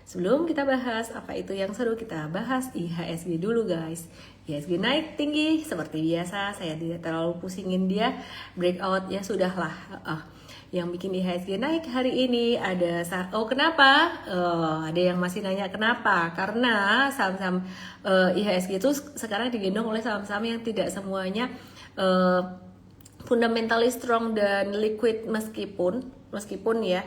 Sebelum kita bahas apa itu yang seru, kita bahas IHSG dulu guys. IHSG naik tinggi seperti biasa, saya tidak terlalu pusingin dia. Breakout ya sudahlah. Yang bikin IHSG naik hari ini ada kenapa? Ada yang masih nanya kenapa? Karena saham-saham IHSG itu sekarang digendong oleh saham-saham yang tidak semuanya fundamentally strong dan liquid, meskipun ya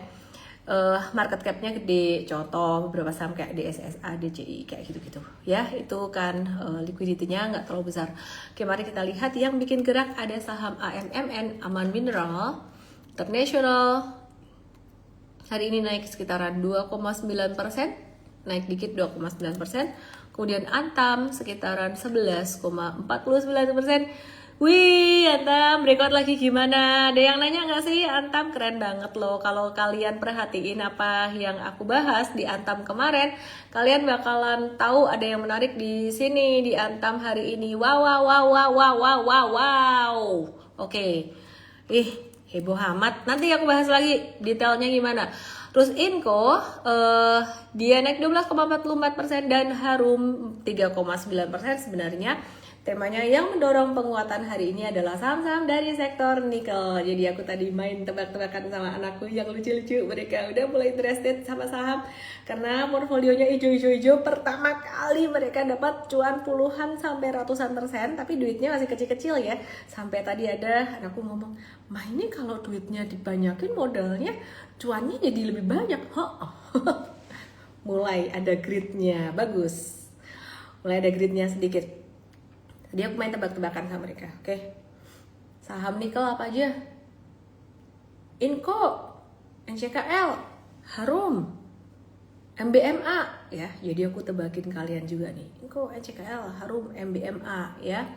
market capnya gede. Contoh beberapa saham kayak DSSA, DCI kayak gitu-gitu ya, itu kan liquidity-nya nggak terlalu besar. Oke, mari kita lihat yang bikin gerak. Ada saham AMMN, Aman Mineral International, hari ini naik sekitaran 2,9%, naik dikit 2,9%. Kemudian Antam sekitaran 11,49%. Wih, Antam breakout lagi gimana? Ada yang nanya nggak sih? Antam keren banget loh. Kalau kalian perhatiin apa yang aku bahas di Antam kemarin, kalian bakalan tahu ada yang menarik di sini di Antam hari ini. Wow. Oke. Heboh amat. Nanti aku bahas lagi detailnya gimana. Terus Inco dia naik 12,44% dan Harum 3,9%. Sebenarnya temanya yang mendorong penguatan hari ini adalah saham-saham dari sektor nikel. Jadi aku tadi main tebak-tebakan sama anakku yang lucu-lucu. Mereka udah mulai interested sama saham karena portfolionya hijau-hijau. Pertama kali mereka dapat cuan puluhan sampai ratusan persen, tapi duitnya masih kecil-kecil ya. Sampai tadi ada anakku ngomong, "Mah, ini kalau duitnya dibanyakin modalnya cuannya jadi lebih banyak." Mulai ada gridnya, bagus. Mulai ada gridnya sedikit. Dia main tebak-tebakan sama mereka, oke? Saham nikel apa aja? Inco, NCKL, Harum, MBMA, ya. Jadi aku tebakin kalian juga nih. Inco, NCKL, Harum, MBMA, ya.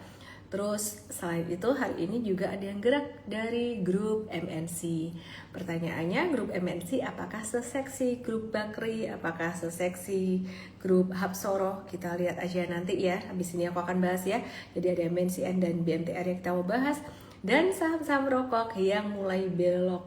Terus selain itu hari ini juga ada yang gerak dari grup MNC. Pertanyaannya, grup MNC apakah seseksi grup Bakri? Apakah seseksi grup Hapsoro? Kita lihat aja nanti ya. Habis ini aku akan bahas ya. Jadi ada MNCN dan BMTR yang kita mau bahas. Dan saham-saham rokok yang mulai belok.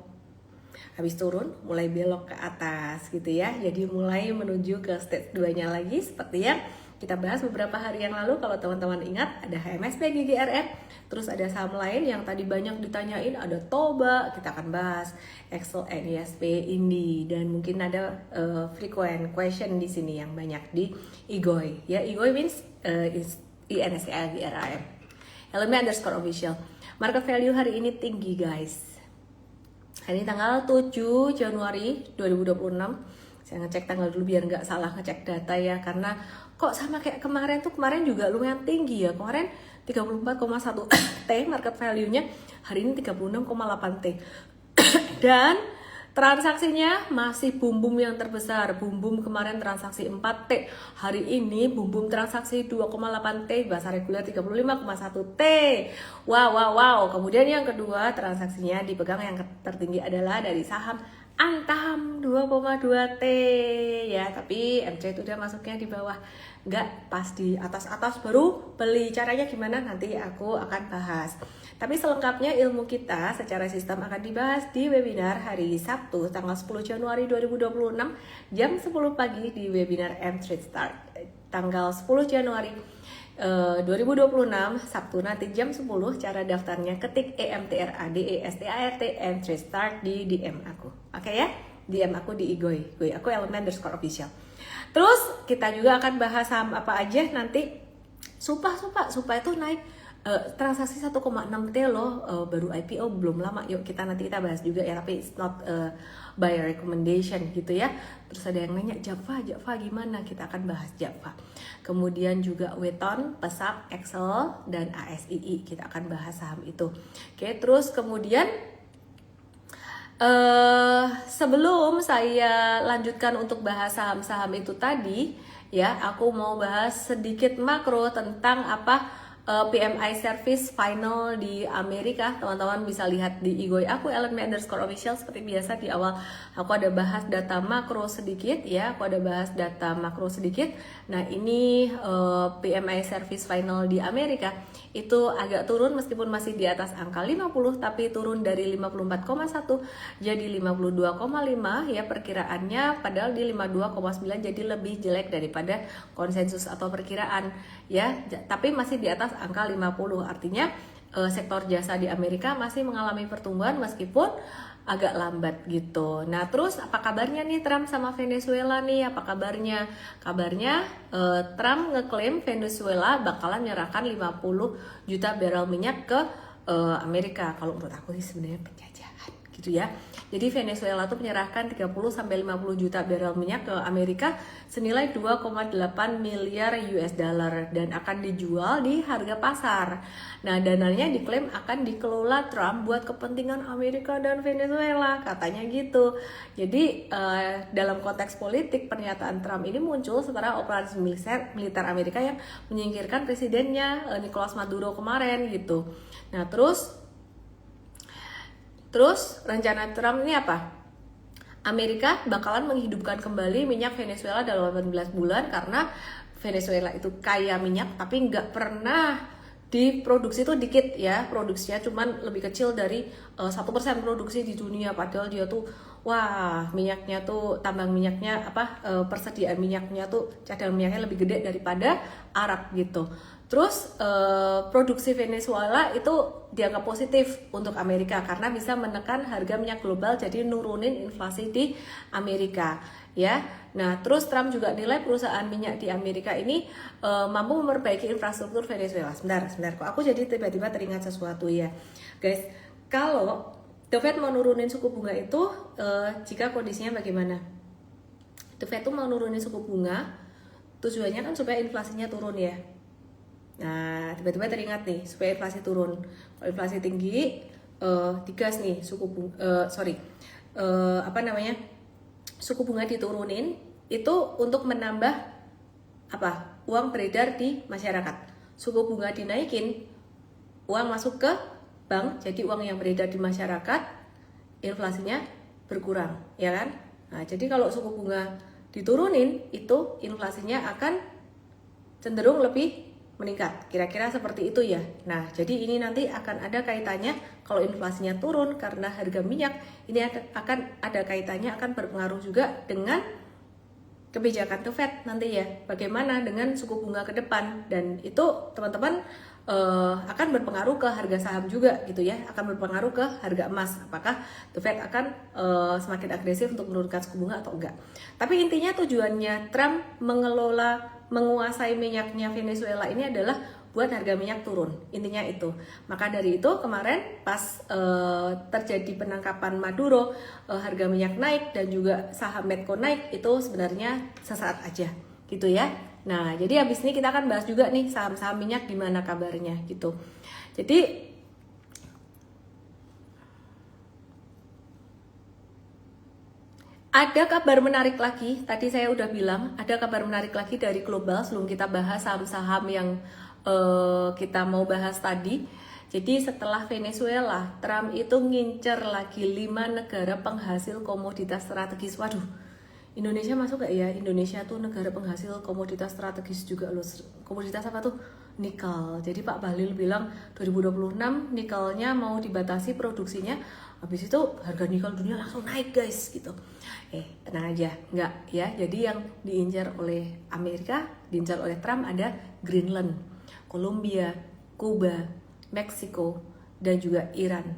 Habis turun mulai belok ke atas gitu ya. Jadi mulai menuju ke stage 2-nya lagi seperti yang kita bahas beberapa hari yang lalu. Kalau teman-teman ingat, ada HMSP, GGRF, terus ada saham lain yang tadi banyak ditanyain, ada Toba, kita akan bahas Excel, NISP, Indi, dan mungkin ada frequent question di sini yang banyak di IGOI. Ya, IGOI means INSCA GRAM. LME_official. Market value hari ini tinggi guys. Hari ini tanggal 7 Januari 2026. Saya ngecek tanggal dulu biar nggak salah ngecek data ya, karena kok sama kayak kemarin juga lumayan tinggi ya. Kemarin 34,1 T market value-nya, hari ini 36,8 T. Dan transaksinya masih boom yang terbesar. Boom kemarin transaksi 4 T. Hari ini boom transaksi 2,8 T, bahasa reguler 35,1 T. Wow. Kemudian yang kedua, transaksinya dipegang yang tertinggi adalah dari saham Antam 2,2 T ya, tapi MC itu udah masuknya di bawah, nggak pas di atas baru beli. Caranya gimana nanti aku akan bahas, tapi selengkapnya ilmu kita secara sistem akan dibahas di webinar hari Sabtu tanggal 10 Januari 2026 jam 10 pagi di webinar M-Trade Start tanggal 10 Januari 2026 Sabtu nanti jam 10. Cara daftarnya ketik EMTRADESTART M-Trade Start di DM aku. Oke ya? DM aku di IGOI. Aku LME_official. Terus kita juga akan bahas saham apa aja nanti. Supa itu naik transaksi 1,6 T loh, baru IPO belum lama. Yuk kita bahas juga ya, tapi it's not by recommendation gitu ya. Terus ada yang nanya Java gimana? Kita akan bahas Java. Kemudian juga Weton, Pesap, Excel, dan ASII, kita akan bahas saham itu. Oke, terus kemudian sebelum saya lanjutkan untuk bahas saham-saham itu tadi ya, aku mau bahas sedikit makro tentang apa PMI Service Final di Amerika. Teman-teman bisa lihat di IG aku @me_official. Seperti biasa di awal aku ada bahas data makro sedikit ya, aku ada bahas data makro sedikit. Nah ini PMI Service Final di Amerika itu agak turun meskipun masih di atas angka 50, tapi turun dari 54,1 jadi 52,5 ya perkiraannya, padahal di 52,9 jadi lebih jelek daripada konsensus atau perkiraan ya, tapi masih di atas angka 50. Artinya sektor jasa di Amerika masih mengalami pertumbuhan meskipun agak lambat gitu. Nah terus apa kabarnya nih Trump sama Venezuela nih? Apa kabarnya? Kabarnya Trump ngeklaim Venezuela bakalan menyerahkan 50 juta barrel minyak ke Amerika. Kalau menurut aku sih sebenarnya penjajahan gitu ya. Jadi Venezuela tuh menyerahkan 30-50 juta barrel minyak ke Amerika senilai 2,8 miliar US dollar dan akan dijual di harga pasar. Nah, dananya diklaim akan dikelola Trump buat kepentingan Amerika dan Venezuela, katanya gitu. Jadi dalam konteks politik pernyataan Trump ini muncul setelah operasi militer Amerika yang menyingkirkan presidennya Nicolas Maduro kemarin gitu. Nah, Terus rencana Trump ini apa? Amerika bakalan menghidupkan kembali minyak Venezuela dalam 18 bulan karena Venezuela itu kaya minyak tapi nggak pernah diproduksi itu dikit ya, produksinya cuman lebih kecil dari 1% produksi di dunia, padahal dia tuh wah minyaknya tuh tambang minyaknya persediaan minyaknya tuh cadangan minyaknya lebih gede daripada Arab gitu. Terus produksi Venezuela itu dianggap positif untuk Amerika karena bisa menekan harga minyak global, jadi nurunin inflasi di Amerika ya. Nah terus Trump juga nilai perusahaan minyak di Amerika ini mampu memperbaiki infrastruktur Venezuela. Sebentar kok aku jadi tiba-tiba teringat sesuatu ya guys. Kalau The Fed mau nurunin suku bunga itu jika kondisinya bagaimana? The Fed tuh mau nurunin suku bunga tujuannya kan supaya inflasinya turun ya. Nah, tiba-tiba teringat nih supaya inflasi turun. Kalau inflasi tinggi, digas nih suku bunga diturunin itu untuk menambah uang beredar di masyarakat. Suku bunga dinaikin, uang masuk ke bank, jadi uang yang beredar di masyarakat, inflasinya berkurang, ya kan? Nah, jadi kalau suku bunga diturunin, itu inflasinya akan cenderung lebih meningkat, kira-kira seperti itu ya. Nah, jadi ini nanti akan ada kaitannya kalau inflasinya turun karena harga minyak, ini akan ada kaitannya, akan berpengaruh juga dengan kebijakan The Fed nanti ya. Bagaimana dengan suku bunga ke depan, dan itu teman-teman akan berpengaruh ke harga saham juga gitu ya, akan berpengaruh ke harga emas. Apakah The Fed akan semakin agresif untuk menurunkan suku bunga atau enggak. Tapi intinya tujuannya Trump menguasai minyaknya Venezuela ini adalah buat harga minyak turun, intinya itu. Maka dari itu kemarin pas terjadi penangkapan Maduro, harga minyak naik dan juga saham Medco naik, itu sebenarnya sesaat aja gitu ya. Nah, jadi habis ini kita akan bahas juga nih saham-saham minyak gimana kabarnya gitu. Jadi ada kabar menarik lagi, tadi saya udah bilang ada kabar menarik lagi dari global sebelum kita bahas saham-saham yang kita mau bahas tadi. Jadi setelah Venezuela, Trump itu ngincer lagi 5 negara penghasil komoditas strategis. Waduh, Indonesia masuk gak ya? Indonesia tuh negara penghasil komoditas strategis juga loh. Komoditas apa tuh? Nikel. Jadi Pak Bahlil bilang 2026 nikelnya mau dibatasi produksinya. Habis itu harga nikel dunia langsung naik guys gitu. Tenang aja, enggak ya. Jadi yang diincar oleh Amerika, diincar oleh Trump ada Greenland, Kolombia, Kuba, Meksiko, dan juga Iran.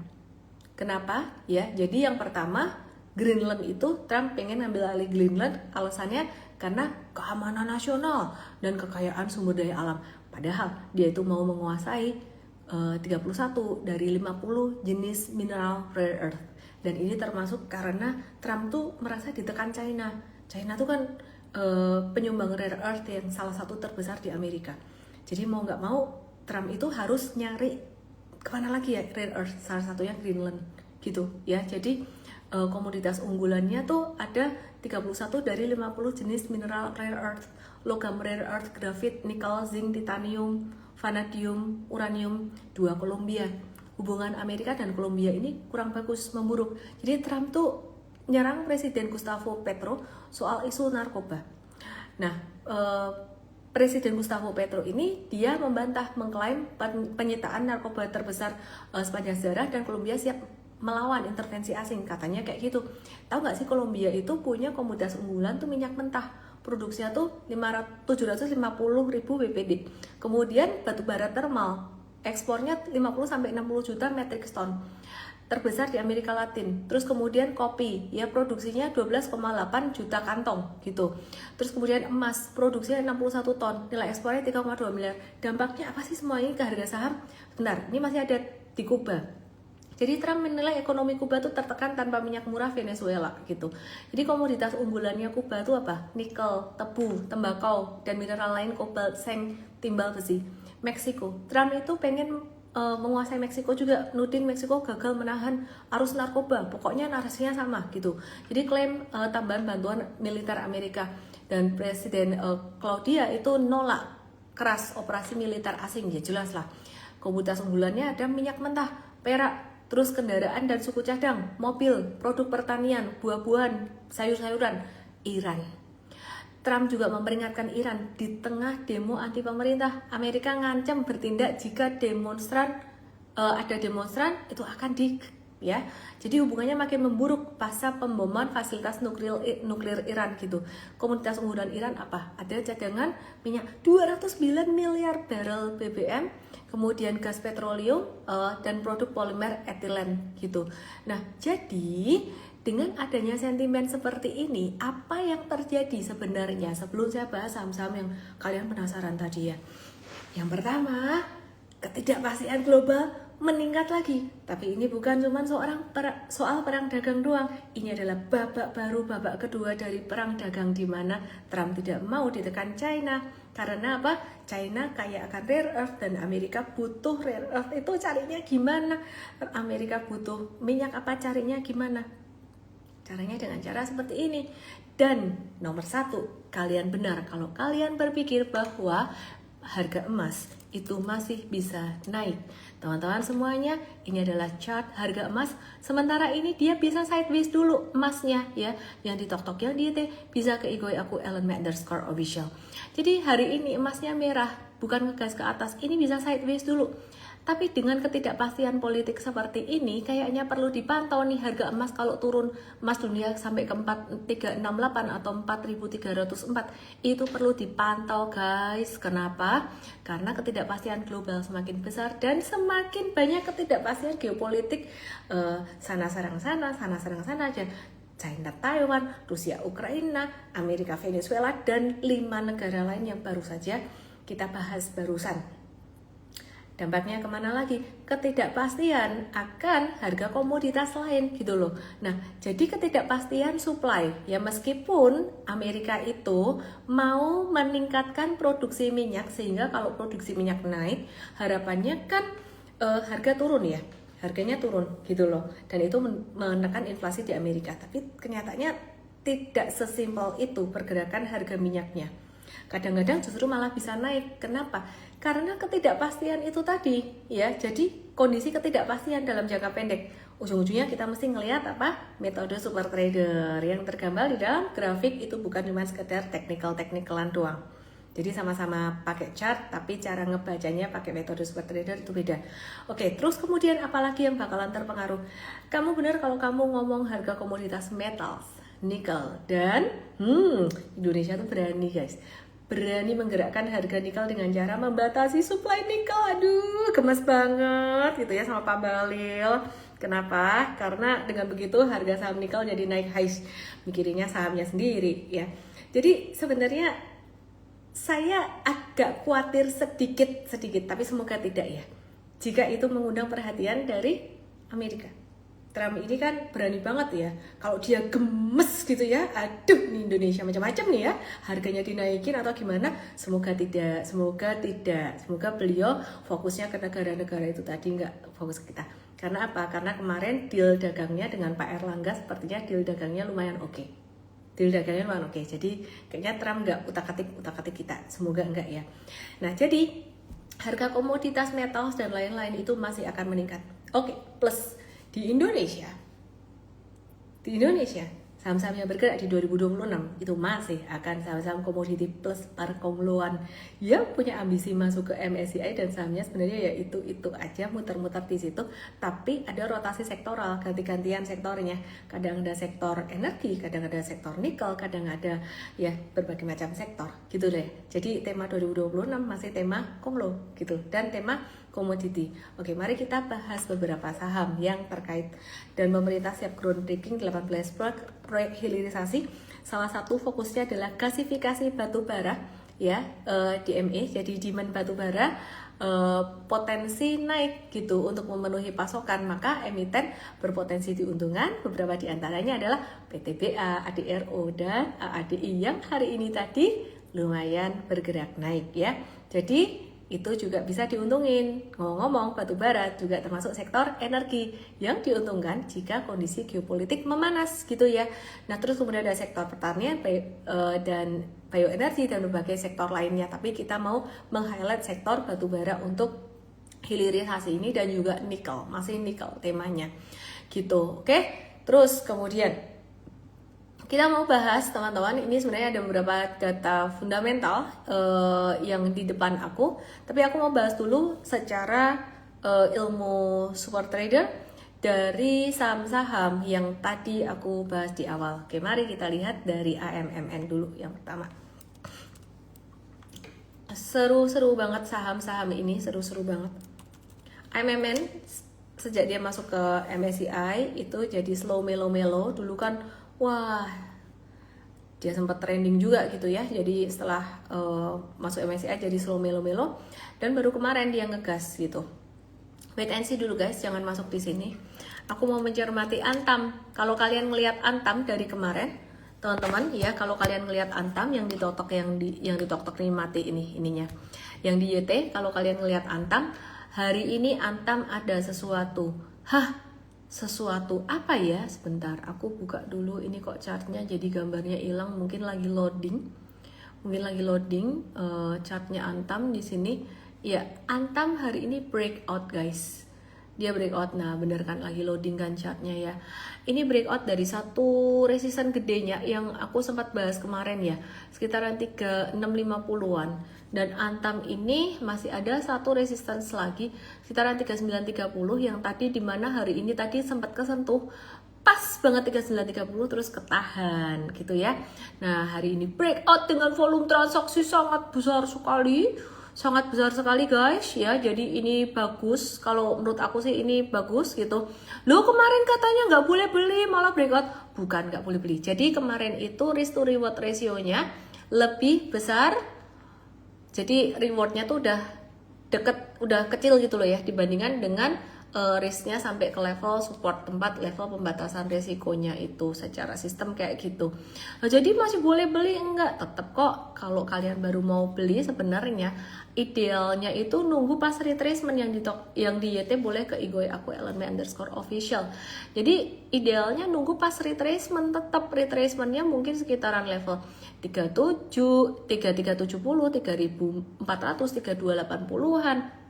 Kenapa? Ya, jadi yang pertama Greenland itu Trump pengen ambil alih Greenland, alasannya karena keamanan nasional dan kekayaan sumber daya alam. Padahal dia itu mau menguasai 31 dari 50 jenis mineral rare earth. Dan ini termasuk karena Trump tuh merasa ditekan China. China tuh kan penyumbang rare earth yang salah satu terbesar di Amerika. Jadi mau nggak mau Trump itu harus nyari kemana lagi ya rare earth, salah satunya Greenland gitu ya. Jadi komoditas unggulannya tuh ada 31 dari 50 jenis mineral rare earth, logam rare earth, grafit, nikel, zinc, titanium, vanadium, uranium, 2 Kolombia. Hubungan Amerika dan Kolombia ini kurang bagus, memburuk. Jadi Trump tuh nyerang Presiden Gustavo Petro soal isu narkoba. Nah, Presiden Gustavo Petro ini dia membantah, mengklaim penyitaan narkoba terbesar sepanjang sejarah dan Kolombia siap melawan intervensi asing, katanya kayak gitu. Tahu nggak sih, Kolombia itu punya komoditas unggulan tuh minyak mentah, produksinya tuh 750.000 BPD. Kemudian batu bara thermal, ekspornya 50-60 juta metric ton, terbesar di Amerika Latin. Terus kemudian kopi, ya produksinya 12,8 juta kantong gitu. Terus kemudian emas, produksinya 61 ton, nilai ekspornya 3,2 miliar. Dampaknya apa sih semua ini ke harga saham? Benar, ini masih ada di Kuba. Jadi Trump menilai ekonomi Kuba itu tertekan tanpa minyak murah Venezuela gitu. Jadi komoditas unggulannya Kuba itu apa? Nikel, tebu, tembakau, dan mineral lain, kobalt, seng, timbal besi. Meksiko, Trump itu pengen menguasai Meksiko juga, nuding Meksiko gagal menahan arus narkoba. Pokoknya narasinya sama gitu. Jadi klaim tambahan bantuan militer Amerika, dan Presiden Claudia itu nolak keras operasi militer asing. Ya jelas lah. Komoditas unggulannya ada minyak mentah, perak, terus kendaraan dan suku cadang, mobil, produk pertanian, buah-buahan, sayur-sayuran, Iran. Trump juga memperingatkan Iran di tengah demo anti pemerintah. Amerika ngancam bertindak jika ada demonstran itu akan ya. Jadi hubungannya makin memburuk pasca pemboman fasilitas nuklir Iran gitu. Komoditas unggulan Iran apa? Ada cadangan minyak 209 miliar barrel BBM, kemudian gas petroleum dan produk polimer etilen gitu. Nah, jadi dengan adanya sentimen seperti ini, apa yang terjadi sebenarnya? Sebelum saya bahas saham-saham yang kalian penasaran tadi ya. Yang pertama, ketidakpastian global meningkat lagi. Tapi ini bukan cuma soal perang dagang doang. Ini adalah babak baru, babak kedua dari perang dagang di mana Trump tidak mau ditekan China. Karena apa? China kaya akan rare earth dan Amerika butuh rare earth. Itu carinya gimana? Amerika butuh minyak, apa carinya gimana? Caranya dengan cara seperti ini. Dan nomor satu, kalian benar kalau kalian berpikir bahwa harga emas itu masih bisa naik. Teman-teman semuanya, ini adalah chart harga emas. Sementara ini dia bisa sideways dulu emasnya ya. Yang di tok-tok yang di IT bisa ke IG aku Ellen Underscore Official. Jadi hari ini emasnya merah, bukan ngegas ke atas. Ini bisa sideways dulu. Tapi dengan ketidakpastian politik seperti ini, kayaknya perlu dipantau nih harga emas. Kalau turun emas dunia sampai ke 4368 atau 4304, itu perlu dipantau guys. Kenapa? Karena ketidakpastian global semakin besar dan semakin banyak ketidakpastian geopolitik, sana serang sana aja. China, Taiwan, Rusia, Ukraina, Amerika, Venezuela, dan 5 negara lain yang baru saja kita bahas barusan. Dampaknya kemana lagi? Ketidakpastian akan harga komoditas lain gitu loh. Nah, jadi ketidakpastian supply ya, meskipun Amerika itu mau meningkatkan produksi minyak sehingga kalau produksi minyak naik, harapannya kan harga turun ya, harganya turun gitu loh, dan itu menekan inflasi di Amerika. Tapi kenyataannya tidak sesimpel itu pergerakan harga minyaknya. Kadang-kadang justru malah bisa naik. Kenapa? Karena ketidakpastian itu tadi ya. Jadi kondisi ketidakpastian dalam jangka pendek. Ujung-ujungnya kita mesti ngelihat apa? Metode super trader yang tergambar di dalam grafik itu bukan cuma sekedar teknikal-teknikalan doang. Jadi sama-sama pakai chart, tapi cara ngebacanya pakai metode super trader itu beda. Oke, terus kemudian apalagi yang bakalan terpengaruh? Kamu benar kalau kamu ngomong harga komoditas metals, nikel, dan Indonesia tuh berani guys, berani menggerakkan harga nikel dengan cara membatasi supply nikel. Aduh, gemes banget gitu ya sama Pak Balil. Kenapa? Karena dengan begitu harga saham nikel jadi naik high. Mikirinnya sahamnya sendiri ya. Jadi sebenarnya saya agak khawatir sedikit, tapi semoga tidak ya. Jika itu mengundang perhatian dari Amerika. Trump ini kan berani banget ya, kalau dia gemes gitu ya, aduh nih Indonesia macam-macam nih ya, harganya dinaikin atau gimana. Semoga beliau fokusnya ke negara-negara itu tadi, nggak fokus ke kita. Karena apa? Karena kemarin deal dagangnya dengan Pak Erlangga sepertinya deal dagangnya lumayan oke. Jadi kayaknya Trump nggak utak-atik kita, semoga enggak ya. Nah jadi harga komoditas metals dan lain-lain itu masih akan meningkat. Oke, plus di Indonesia saham-saham yang bergerak di 2026 itu masih akan saham-saham komoditi plus perkongloan yang punya ambisi masuk ke MSCI, dan sahamnya sebenarnya ya itu aja muter-muter di situ, tapi ada rotasi sektoral, ganti-gantian sektornya. Kadang ada sektor energi, kadang ada sektor nikel, kadang ada ya berbagai macam sektor gitu deh. Jadi tema 2026 masih tema konglo gitu, dan tema komoditi. Oke, mari kita bahas beberapa saham yang terkait. Dan pemerintah siap groundbreaking 18 proyek hilirisasi. Salah satu fokusnya adalah gasifikasi batu bara ya, DME. Jadi demand batu bara potensi naik gitu untuk memenuhi pasokan, maka emiten berpotensi diuntungkan. Beberapa diantaranya adalah PTBA, ADRO, dan AADI yang hari ini tadi lumayan bergerak naik ya. Jadi itu juga bisa diuntungin. Ngomong-ngomong, batu bara juga termasuk sektor energi yang diuntungkan jika kondisi geopolitik memanas gitu ya. Nah, terus kemudian ada sektor pertanian dan bioenergi dan berbagai sektor lainnya. Tapi kita mau meng-highlight sektor batu bara untuk hilirisasi ini, dan juga nikel, masih nikel temanya gitu. Oke, terus kemudian kita mau bahas teman-teman, ini sebenarnya ada beberapa data fundamental yang di depan aku, tapi aku mau bahas dulu secara ilmu super trader dari saham-saham yang tadi aku bahas di awal. Oke, mari kita lihat dari AMMN dulu yang pertama. Seru-seru banget saham-saham ini, seru-seru banget. AMMN sejak dia masuk ke MSCI itu jadi slow melo-melo. Dulu kan wah, dia sempat trending juga gitu ya. Jadi setelah masuk MSCI jadi slow melo-melo, dan baru kemarin dia ngegas gitu. Wait and see dulu guys, jangan masuk di sini. Aku mau mencermati Antam. Kalau kalian ngelihat Antam dari kemarin, teman-teman ya, kalau kalian ngelihat Antam yang ditotok yang ditotok ini mati ininya. Yang di YT, kalau kalian ngelihat Antam, hari ini Antam ada sesuatu. Sesuatu apa ya? Sebentar, aku buka dulu. Ini kok chartnya jadi gambarnya hilang, mungkin lagi loading. Chartnya Antam di sini. Ya, Antam hari ini breakout guys. Dia breakout, nah bener kan, lagi loading kan chartnya ya. Ini breakout dari satu resisten gedenya yang aku sempat bahas kemarin ya, sekitaran 3650-an. Dan Antam ini masih ada satu resistance lagi sekitaran 3930 yang tadi, dimana hari ini tadi sempat kesentuh pas banget 3930 terus ketahan gitu ya. Nah, hari ini breakout dengan volume transaksi sangat besar sekali guys ya. Jadi ini bagus, kalau menurut aku sih ini bagus gitu. Loh, kemarin katanya nggak boleh beli malah breakout. Bukan nggak boleh beli, jadi kemarin itu risk to reward ratio-nya lebih besar. Jadi rewardnya tuh udah kecil gitu loh ya, dibandingkan dengan risknya sampai ke level support, tempat level pembatasan resikonya itu secara sistem kayak gitu. Nah, jadi masih boleh beli enggak? Tetap kok. Kalau kalian baru mau beli, sebenarnya idealnya itu nunggu pas retracement yang di YT boleh ke IG aku @LME_official. Jadi idealnya nunggu pas retracement, tetap retracementnya mungkin sekitaran level 37, 3370, 3400, 3280-an.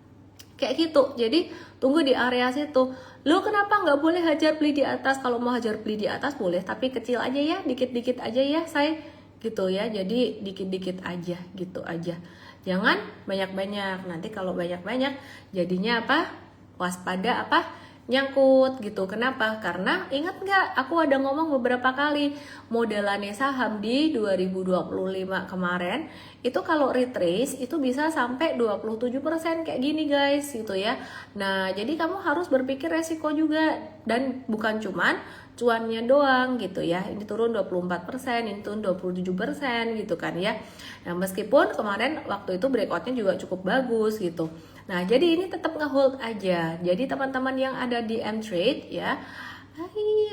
Kayak gitu. Jadi tunggu di area situ. Lo kenapa nggak boleh hajar beli di atas? Kalau mau hajar beli di atas boleh, tapi kecil aja ya, dikit-dikit aja ya saya gitu ya. Jadi dikit-dikit aja gitu aja. Jangan banyak-banyak. Nanti kalau banyak-banyak jadinya apa? Waspada apa? Nyangkut gitu. Kenapa? Karena ingat nggak, aku ada ngomong beberapa kali, modelannya saham di 2025 kemarin itu kalau retrace itu bisa sampai 27% kayak gini guys gitu ya. Nah, jadi kamu harus berpikir resiko juga, dan bukan cuman cuannya doang gitu ya. Ini turun 24%, ini turun 27% gitu kan ya. Nah, meskipun kemarin waktu itu breakoutnya juga cukup bagus gitu. Nah, jadi ini tetap nge-hold aja. Jadi teman-teman yang ada di M-Trade ya,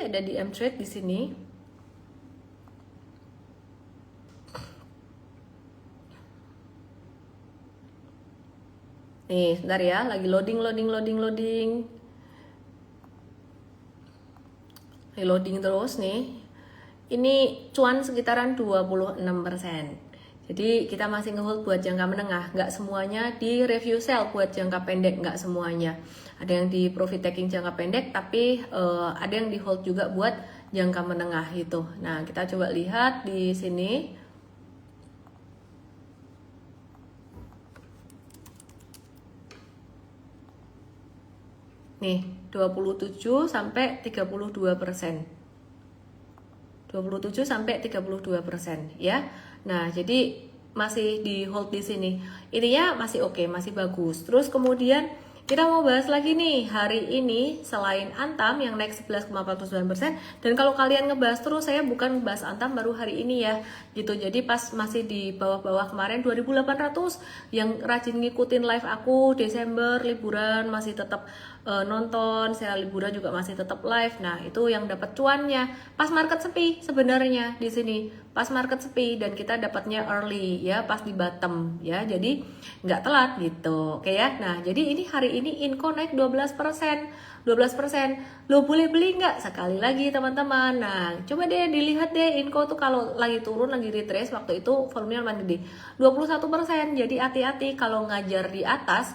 ada di M-Trade di sini. Nih, sebentar ya, lagi loading. Loading terus nih. Ini cuan sekitaran 26%. Jadi kita masih ngehold buat jangka menengah, nggak semuanya di review sell buat jangka pendek, nggak semuanya. Ada yang di profit taking jangka pendek, tapi ada yang di hold juga buat jangka menengah itu. Nah, kita coba lihat di sini. Nih, 27 sampai 32%. 27 sampai 32% ya. Nah, jadi masih di hold di sini. Intinya masih oke, masih bagus. Terus kemudian kita mau bahas lagi nih hari ini selain Antam yang naik 11,49%, dan kalau kalian ngebahas terus, saya bukan ngebahas Antam baru hari ini ya gitu. Jadi pas masih di bawah-bawah kemarin 2800 yang rajin ngikutin live aku Desember liburan masih tetap nonton, saya liburan juga masih tetap live. Nah, itu yang dapat cuannya pas market sepi sebenarnya di sini. Pas market sepi dan kita dapatnya early ya, pas di bottom ya. Jadi nggak telat gitu. Oke ya. Nah, jadi ini hari ini Inco naik 12%. 12%. Lo boleh beli nggak? Sekali lagi teman-teman. Nah, coba deh dilihat deh Inco tuh kalau lagi turun, lagi retrace waktu itu volumenya lumayan gede. 21%. Jadi hati-hati kalau ngejar di atas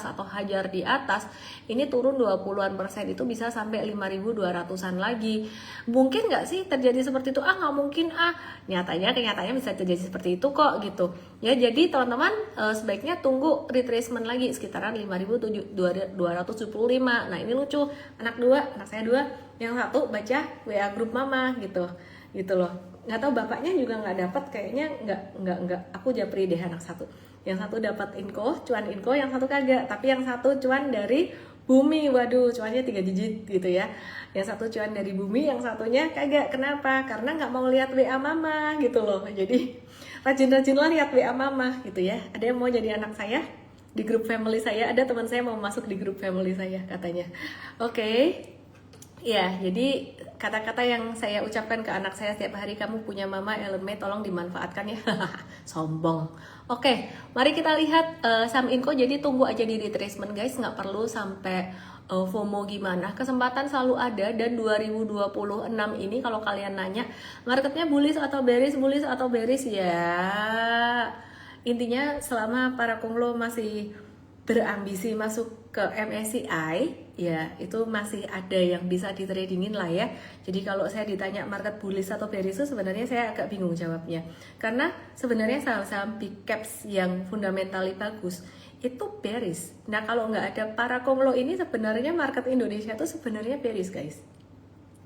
atau hajar di atas, ini turun 20-an persen itu bisa sampai 5.200-an lagi. Mungkin nggak sih terjadi seperti itu? Nggak mungkin kenyataannya bisa terjadi seperti itu kok gitu. Ya, jadi teman-teman sebaiknya tunggu retracement lagi sekitaran 5.275. Nah, ini lucu, anak saya dua, yang satu baca WA grup mama gitu loh. Nggak tahu bapaknya juga nggak dapat, kayaknya nggak. Aku japri deh anak satu. Yang satu dapat cuan Inco, yang satu kagak. Tapi yang satu cuan dari Bumi, waduh, cuannya 3 digit gitu ya. Yang satu cuan dari Bumi, yang satunya kagak. Kenapa? Karena nggak mau lihat WA mama gitu loh. Jadi rajin-rajinlah lihat WA mama gitu ya. Ada yang mau jadi anak saya? Di grup family saya ada teman saya mau masuk di grup family saya katanya. Oke. Ya, jadi kata-kata yang saya ucapkan ke anak saya setiap hari, kamu punya mama Ellen May, tolong dimanfaatkan ya. Sombong. Oke, mari kita lihat saham Inco. Jadi tunggu aja di retracement guys, nggak perlu sampai FOMO gimana. Kesempatan selalu ada, dan 2026 ini kalau kalian nanya marketnya bullish atau bearish ya. Intinya selama para konglo masih berambisi masuk ke MSCI ya, itu masih ada yang bisa ditradingin lah ya. Jadi kalau saya ditanya market bullish atau bearish itu sebenarnya saya agak bingung jawabnya. Karena sebenarnya saham-saham big caps yang fundamentally bagus itu bearish. Nah, kalau nggak ada para konglo ini sebenarnya market Indonesia itu sebenarnya bearish guys.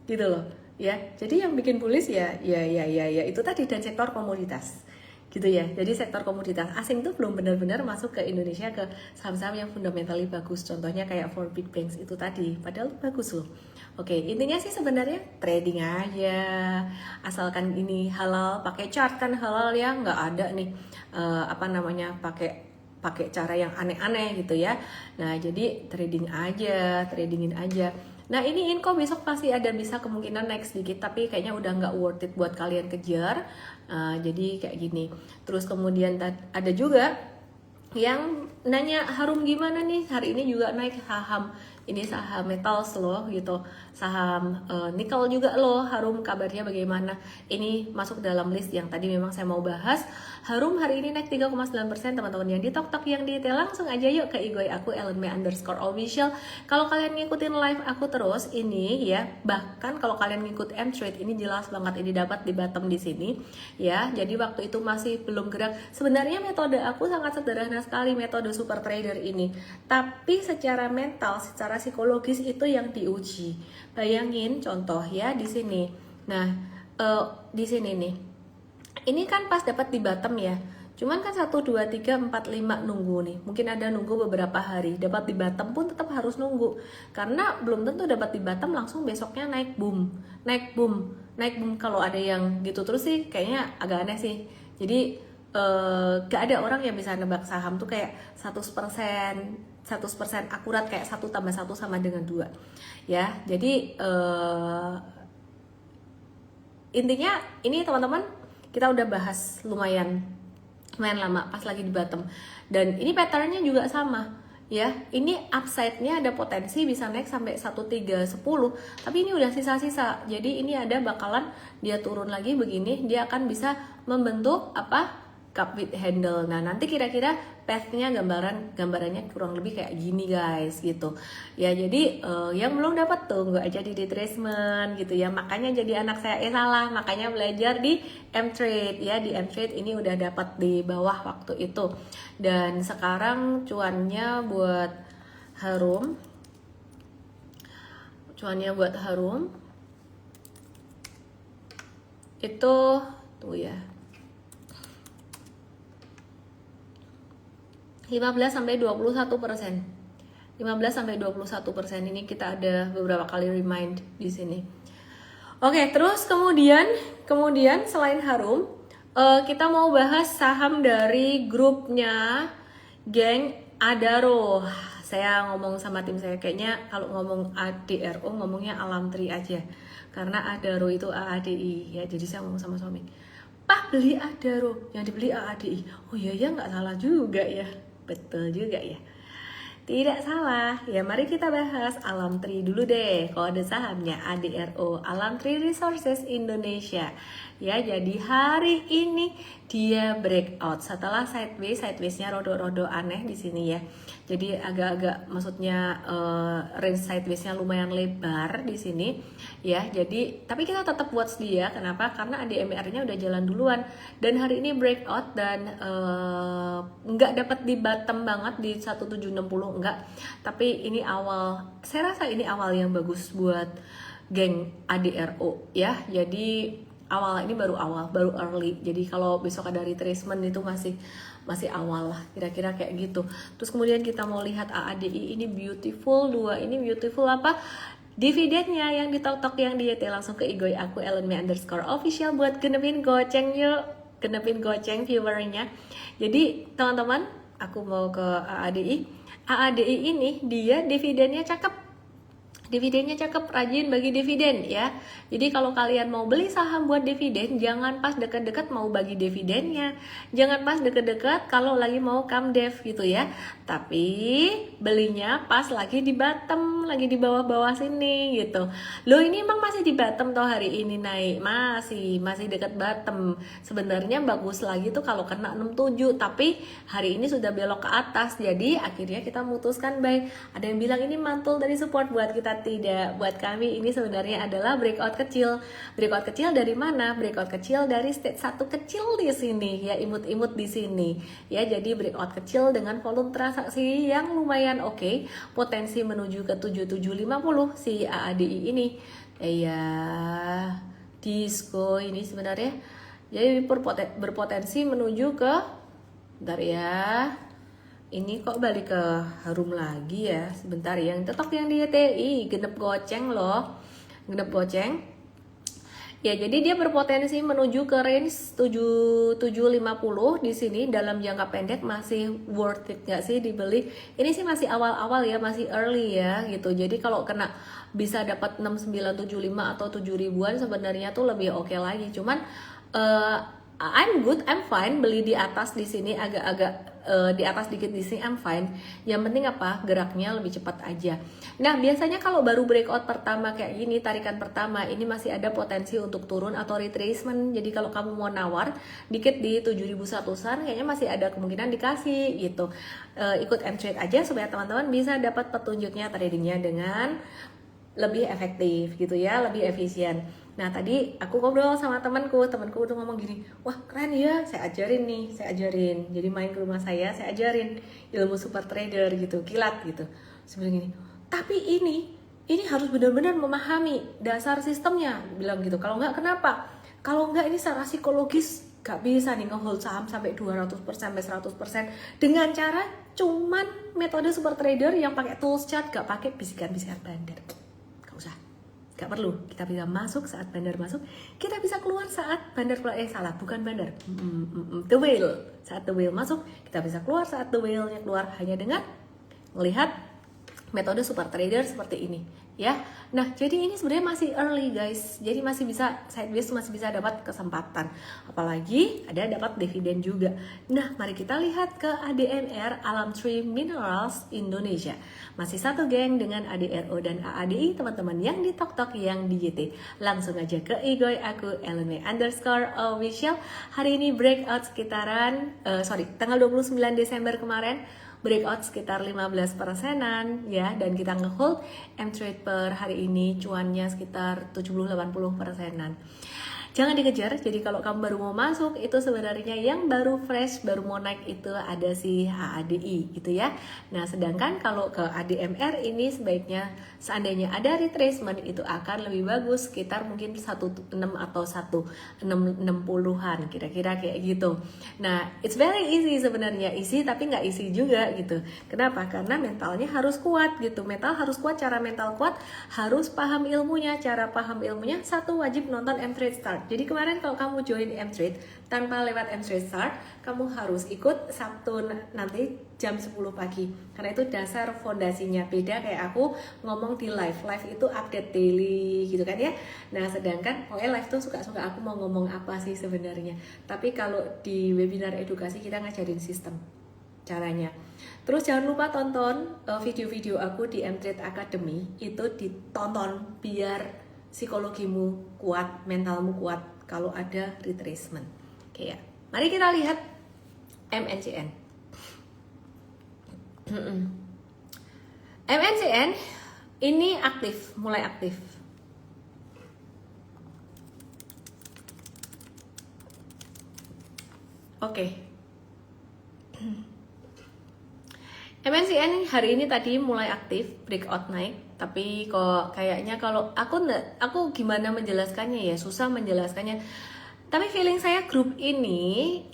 Gitu loh ya. Jadi yang bikin bullish ya itu tadi, dan sektor komoditas. Gitu ya. Jadi sektor komoditas asing tuh belum benar-benar masuk ke Indonesia ke saham-saham yang fundamentally bagus. Contohnya kayak four big banks itu tadi, padahal bagus loh. Oke, intinya sih sebenarnya trading aja. Asalkan ini halal, pakai chart kan halal ya, nggak ada nih pakai cara yang aneh-aneh gitu ya. Nah, jadi tradingin aja. Nah, ini Inco besok pasti ada bisa kemungkinan naik sedikit, tapi kayaknya udah nggak worth it buat kalian kejar. Jadi kayak gini. Terus kemudian ada juga yang nanya Harum gimana nih, hari ini juga naik saham. Ini saham metals loh gitu, saham nikel juga loh. Harum kabarnya bagaimana? Ini masuk dalam list yang tadi memang saya mau bahas. Harum hari ini naik 3,9%. Teman-teman yang di TokTok yang detail langsung aja yuk ke IG aku @ellenmay_official. Kalau kalian ngikutin live aku terus ini ya, bahkan kalau kalian ngikut M-Trade ini jelas banget ini dapat di bottom di sini ya. Jadi waktu itu masih belum gerak. Sebenarnya metode aku sangat sederhana sekali, metode super trader ini. Tapi secara mental, secara psikologis itu yang diuji. Bayangin contoh ya di sini. Nah, di sini nih. Ini kan pas dapat di bottom ya. Cuman kan 1 2 3 4 5 nunggu nih. Mungkin ada nunggu beberapa hari. Dapat di bottom pun tetap harus nunggu. Karena belum tentu dapat di bottom langsung besoknya naik boom. Kalau ada yang gitu terus sih kayaknya agak aneh sih. Jadi gak ada orang yang bisa nebak saham tuh kayak 100% akurat kayak 1 tambah 1 sama dengan 2 ya. Jadi intinya ini teman-teman kita udah bahas lumayan lama pas lagi di bottom, dan ini patternnya juga sama ya. Ini upside-nya ada potensi bisa naik sampai 1310, tapi ini udah sisa-sisa. Jadi ini ada bakalan dia turun lagi begini, dia akan bisa membentuk cup with handle. Nah nanti kira-kira path-nya gambarannya kurang lebih kayak gini guys gitu ya. Jadi yang belum dapat tunggu aja di retracement gitu ya. Makanya jadi anak saya salah, makanya belajar di M-Trade ya. Di M-Trade ini udah dapat di bawah waktu itu. Dan sekarang cuannya buat Harum, itu tuh ya 15-21%. 15-21% ini kita ada beberapa kali remind di sini. Oke, terus kemudian selain Harum, kita mau bahas saham dari grupnya geng Adaro. Saya ngomong sama tim saya, kayaknya kalau ngomong ADRO ngomongnya Alamtri aja, karena Adaro itu AADI ya. Jadi saya ngomong sama suami, Pak beli Adaro, yang dibeli AADI. Oh iya ya, nggak salah juga ya. Betul juga ya. Tidak salah. Ya mari kita bahas Alamtri dulu deh. Kode sahamnya ADRO, Alamtri Resources Indonesia. Ya, jadi hari ini dia breakout setelah sideways-nya rodo-rodo aneh di sini ya. Jadi agak-agak maksudnya range sideways-nya lumayan lebar di sini ya. Jadi tapi kita tetap watch dia. Kenapa? Karena ADMR-nya udah jalan duluan dan hari ini breakout dan nggak dapat di bottom banget di 1760 enggak. Tapi ini awal, saya rasa ini awal yang bagus buat geng ADRO ya. Jadi awal ini baru early. Jadi kalau besok ada retracement itu masih awal lah, kira-kira kayak gitu. Terus kemudian kita mau lihat AADI ini beautiful 2, ini beautiful apa? Dividennya yang ditok-tok yang di YT langsung ke IG aku @ellenme_official buat genepin goceng yuk, genepin goceng viewernya. Jadi teman-teman, aku mau ke AADI. AADI ini dia dividennya cakep. Dividennya cakep, rajin bagi dividen ya. Jadi kalau kalian mau beli saham buat dividen, jangan pas deket-deket mau bagi dividennya. Jangan pas deket-deket kalau lagi mau camdev gitu ya. Tapi belinya pas lagi di bottom, lagi di bawah-bawah sini gitu. Loh ini emang masih di bottom toh hari ini naik? Masih deket bottom. Sebenarnya bagus lagi tuh kalau kena 67, tapi hari ini sudah belok ke atas. Jadi akhirnya kita memutuskan buy. Ada yang bilang ini mantul dari support, buat kita tidak, buat kami ini sebenarnya adalah breakout kecil. Breakout kecil dari mana? Breakout kecil dari stage 1 kecil di sini ya, imut-imut di sini ya. Jadi breakout kecil dengan volume transaksi yang lumayan oke. Potensi menuju ke 7750 si AADI ini ya. Disco ini sebenarnya jadi berpotensi menuju ke, bentar ya, ini kok balik ke Harum lagi ya, sebentar ya. Yang tetap yang di YTI genep goceng loh, genep goceng ya. Jadi dia berpotensi menuju ke range 7750 di sini. Dalam jangka pendek masih worth it nggak sih dibeli? Ini sih masih awal-awal ya, masih early ya gitu. Jadi kalau kena bisa dapat 6975 atau 7 ribuan sebenarnya tuh lebih oke lagi. Cuman I'm good, I'm fine beli di atas di sini, agak-agak di atas dikit di sini, I'm fine. Yang penting apa? Geraknya lebih cepat aja. Nah, biasanya kalau baru breakout pertama kayak gini, tarikan pertama ini masih ada potensi untuk turun atau retracement. Jadi kalau kamu mau nawar dikit di 7.100-an, kayaknya masih ada kemungkinan dikasih gitu. Ikut M-Trade aja supaya teman-teman bisa dapat petunjuknya tradingnya dengan lebih efektif gitu ya, lebih efisien. Nah tadi aku ngobrol sama temanku udah ngomong gini, wah keren ya, saya ajarin. Jadi main ke rumah saya ajarin ilmu super trader gitu, kilat gitu. Sebenarnya gini, tapi ini harus benar-benar memahami dasar sistemnya, bilang gitu. Kalau nggak kenapa? Kalau nggak ini secara psikologis gak bisa nih nge-hold saham sampai 200% sampai 100% dengan cara cuman metode super trader yang pakai tools chart, gak pakai bisikan-bisikan bandar. Gak perlu, kita bisa masuk saat bandar masuk, kita bisa keluar saat bandar keluar. Bukan bandar, the whale. Saat the whale masuk, kita bisa keluar saat the whale-nya keluar, hanya dengan melihat metode super trader seperti ini ya. Nah, jadi ini sebenarnya masih early guys. Jadi masih bisa sideways, masih bisa dapat kesempatan. Apalagi ada dapat dividen juga. Nah, mari kita lihat ke ADMR Alam Tree Minerals Indonesia. Masih satu geng dengan ADRO dan AADI teman-teman yang di TokTok, yang di YT. Langsung aja ke Igoy aku @LME_official. Hari ini breakout sekitaran tanggal 29 Desember kemarin breakout sekitar 15%-an ya, dan kita ngehold M-Trade per hari ini cuannya sekitar 70-80%-an. Jangan dikejar, jadi kalau kamu baru mau masuk itu sebenarnya yang baru fresh, baru mau naik itu ada si HADI gitu ya. Nah, sedangkan kalau ke ADMR ini sebaiknya seandainya ada retracement itu akan lebih bagus sekitar mungkin 16 atau 1660-an kira-kira kayak gitu. Nah, it's very easy sebenarnya, easy tapi nggak easy juga gitu. Kenapa? Karena mentalnya harus kuat gitu. Mental harus kuat, cara mental kuat harus paham ilmunya. Cara paham ilmunya, satu, wajib nonton M-Trade Start. Jadi kemarin kalau kamu join M-Trade tanpa lewat M-Trade Start, kamu harus ikut Sabtu nanti jam 10 pagi. Karena itu dasar fondasinya. Beda kayak aku ngomong di live. Live itu update daily gitu kan ya. Nah, sedangkan live tuh suka-suka aku mau ngomong apa sih sebenarnya. Tapi kalau di webinar edukasi kita ngajarin sistem caranya. Terus jangan lupa tonton video-video aku di M-Trade Academy. Itu ditonton biar psikologimu kuat, mentalmu kuat kalau ada retracement. Oke ya. Mari kita lihat MNCN. MNCN ini aktif, mulai aktif. Oke. MNCN hari ini tadi mulai aktif, breakout naik, tapi kok kayaknya kalau aku gimana menjelaskannya ya, susah menjelaskannya. Tapi feeling saya grup ini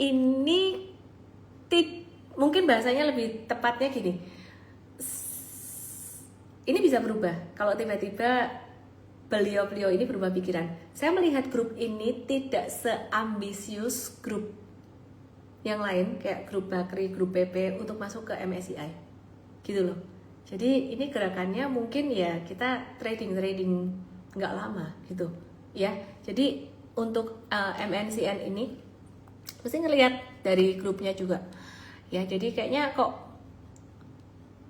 mungkin bahasanya lebih tepatnya gini. Ini bisa berubah kalau tiba-tiba beliau-beliau ini berubah pikiran. Saya melihat grup ini tidak seambisius grup yang lain kayak grup Bakri, grup PP untuk masuk ke MSCI gitu loh. Jadi ini gerakannya mungkin ya kita trading nggak lama gitu ya. Jadi untuk MNCN ini mesti ngelihat dari grupnya juga ya. Jadi kayaknya kok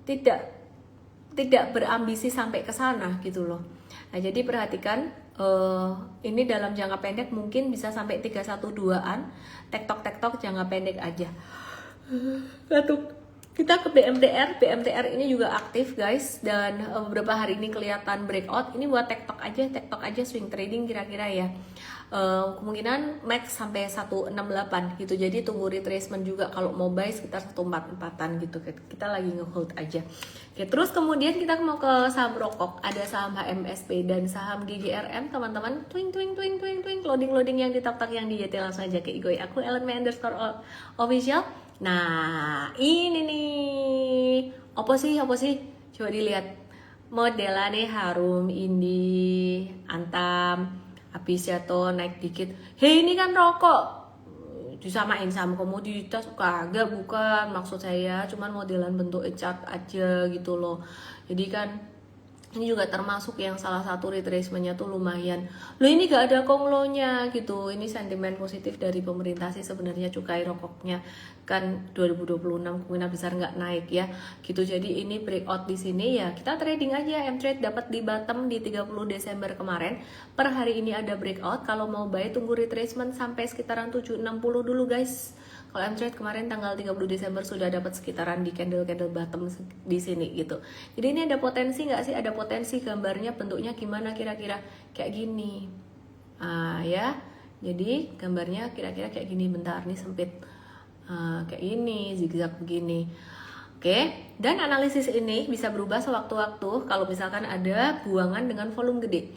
tidak berambisi sampai ke sana gitu loh. Nah, jadi perhatikan ini dalam jangka pendek mungkin bisa sampai 312-an. Tektok jangka pendek aja. Lalu kita ke BMTR ini juga aktif guys, dan beberapa hari ini kelihatan breakout. Ini buat tektok aja swing trading kira-kira ya. Kemungkinan max sampai 168 gitu. Jadi tunggu retracement juga kalau mau buy sekitar 144-an gitu. Kita lagi ngehold aja. Oke, terus kemudian kita mau ke saham rokok. Ada saham HMSP dan saham GGRM, teman-teman. Twing loading yang di tak yang di YT. Langsung aja ke Igoy aku @LME_official. Nah, ini nih. Apa sih? Coba dilihat. Modelannya Harum, Indi, Antam. Habis jatuh naik dikit, hei ini kan rokok, disamain sama komoditas, kagak, bukan, maksud saya cuman modelan bentuk cat aja gitu loh. Jadi kan ini juga termasuk yang salah satu retracementnya tuh lumayan. Loh ini gak ada konglonya gitu. Ini sentimen positif dari pemerintah sih sebenarnya, cukai rokoknya kan 2026 kemungkinan besar nggak naik ya gitu. Jadi ini breakout di sini ya, kita trading aja. M-Trade dapat di bottom di 30 Desember kemarin. Per hari ini ada breakout. Kalau mau buy tunggu retracement sampai sekitaran 760 dulu guys. Kalau M-Trade kemarin tanggal 30 Desember sudah dapat sekitaran di candle bottom di sini gitu. Jadi ini ada potensi nggak sih? Ada potensi, gambarnya bentuknya gimana kira-kira? Kayak gini. Ya. Jadi gambarnya kira-kira kayak gini. Bentar nih sempit. Kayak ini, zigzag begini. Oke, dan analisis ini bisa berubah sewaktu-waktu kalau misalkan ada buangan dengan volume gede.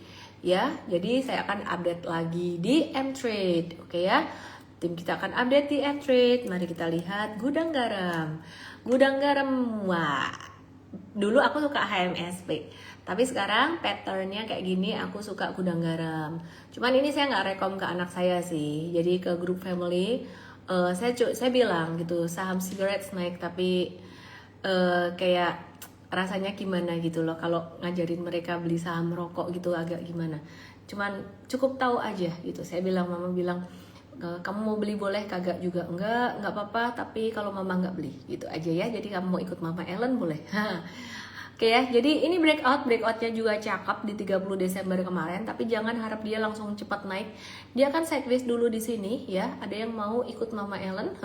Ya, jadi saya akan update lagi di M-Trade. Oke ya. Tim kita akan update di M-Trade. Mari kita lihat gudang garam. Wah, dulu aku suka HMSP, tapi sekarang patternnya kayak gini. Aku suka gudang garam. Cuman ini saya nggak rekom ke anak saya sih. Jadi ke grup family, saya bilang gitu, saham cigarettes naik, tapi kayak rasanya gimana gitu loh kalau ngajarin mereka beli saham rokok gitu, agak gimana. Cuman cukup tahu aja gitu. Saya bilang, mama bilang, kamu mau beli boleh, kagak juga nggak apa-apa, tapi kalau mama nggak beli gitu aja ya. Jadi kamu mau ikut mama Ellen boleh. Oke ya, jadi ini breakoutnya juga cakep di 30 Desember kemarin, tapi jangan harap dia langsung cepat naik. Dia kan sideways dulu di sini ya. Ada yang mau ikut Mama Ellen?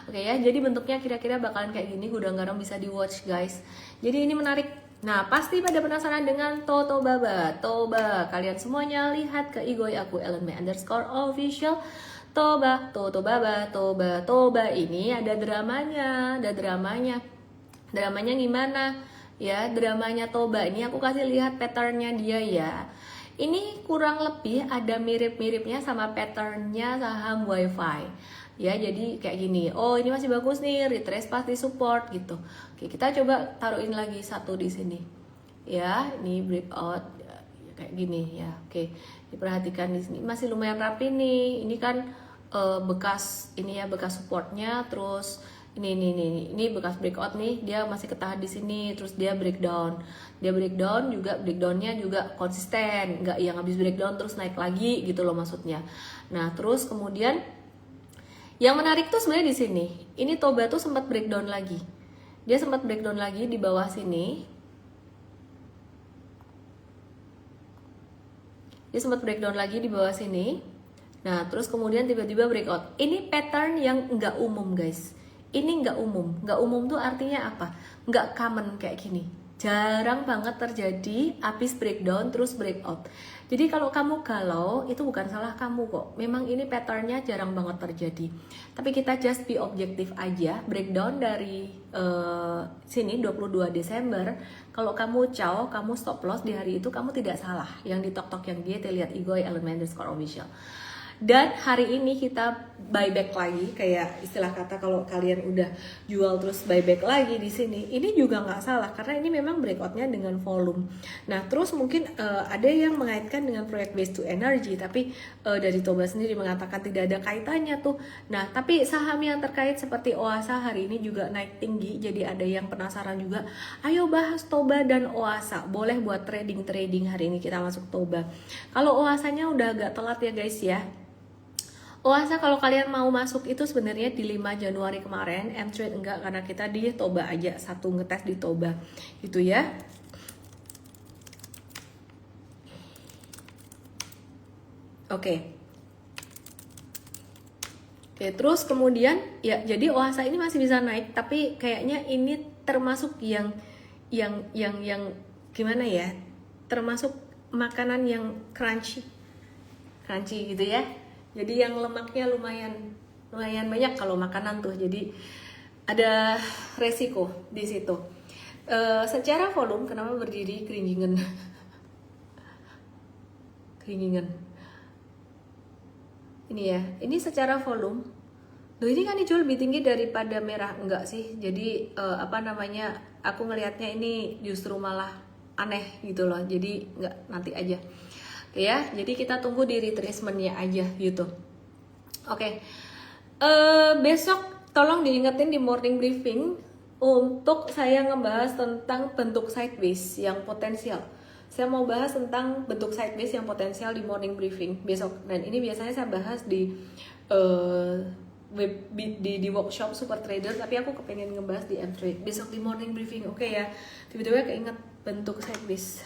Oke ya, jadi bentuknya kira-kira bakalan kayak gini. Gudang garam bisa di watch guys. Jadi ini menarik. Nah, pasti pada penasaran dengan Toto Baba. Toba, kalian semuanya lihat ke Igoy aku @ellenme_official. Toba, Toto Baba, Toba ini ada dramanya, Dramanya gimana? Ya, dramanya Toba ini aku kasih lihat patternnya dia ya. Ini kurang lebih ada mirip-miripnya sama patternnya saham WiFi. Ya, jadi kayak gini. Oh, ini masih bagus nih, retrace pasti support gitu. Oke, kita coba taruhin lagi satu di sini. Ya, ini breakout kayak gini ya. Oke, diperhatikan di sini masih lumayan rapi nih. Ini kan bekas ini ya, bekas supportnya. Terus ini bekas breakout nih, dia masih ketahan di sini, terus dia breakdown juga, breakdownnya juga konsisten, nggak yang habis breakdown terus naik lagi gitu loh maksudnya. Nah, terus kemudian yang menarik tuh sebenarnya di sini, ini Toba tuh sempat breakdown lagi, di bawah sini. Nah, terus kemudian tiba-tiba breakout. Ini pattern yang nggak umum guys. Ini nggak umum tuh artinya apa? Nggak common kayak gini. Jarang banget terjadi habis breakdown terus breakout. Jadi kalau kamu galau, itu bukan salah kamu kok. Memang ini patternnya jarang banget terjadi. Tapi kita just be objektif aja. Breakdown dari sini 22 Desember. Kalau kamu caw, kamu stop loss di hari itu, kamu tidak salah. Yang di tok-tok yang dia lihat Igoy @ellenme_official. Dan hari ini kita buyback lagi, kayak istilah kata kalau kalian udah jual terus buyback lagi di sini, ini juga nggak salah karena ini memang breakoutnya dengan volume. Nah, terus mungkin ada yang mengaitkan dengan proyek waste to energy, tapi dari Toba sendiri mengatakan tidak ada kaitannya tuh. Nah, tapi saham yang terkait seperti Oasa hari ini juga naik tinggi, jadi ada yang penasaran juga. Ayo bahas Toba dan Oasa, boleh buat trading hari ini kita masuk Toba. Kalau Oasanya udah agak telat ya guys ya. Oasa kalau kalian mau masuk itu sebenarnya di 5 Januari kemarin, M-Trade enggak karena kita di Toba aja, satu ngetes di Toba gitu ya. Oke, terus kemudian ya jadi Oasa ini masih bisa naik, tapi kayaknya ini termasuk yang gimana ya? Termasuk makanan yang crunchy gitu ya. Jadi yang lemaknya lumayan banyak kalau makanan tuh. Jadi ada resiko di situ. Secara volume kenapa berdiri keringgingan? Ini ya. Ini secara volume. Loh, ini kan hijau lebih tinggi daripada merah, enggak sih? Jadi aku ngelihatnya ini justru malah aneh gitu loh. Jadi enggak, nanti aja. Ya, jadi kita tunggu di retracement-nya aja gitu. Oke. Besok tolong diingetin di morning briefing untuk saya ngebahas tentang bentuk sideways yang potensial. Saya mau bahas tentang bentuk sideways yang potensial di morning briefing besok. Dan ini biasanya saya bahas di di workshop Super Trader, tapi aku kepengen ngebahas di M-Trade besok di morning briefing. Oke ya. Tiba-tiba keinget bentuk sideways.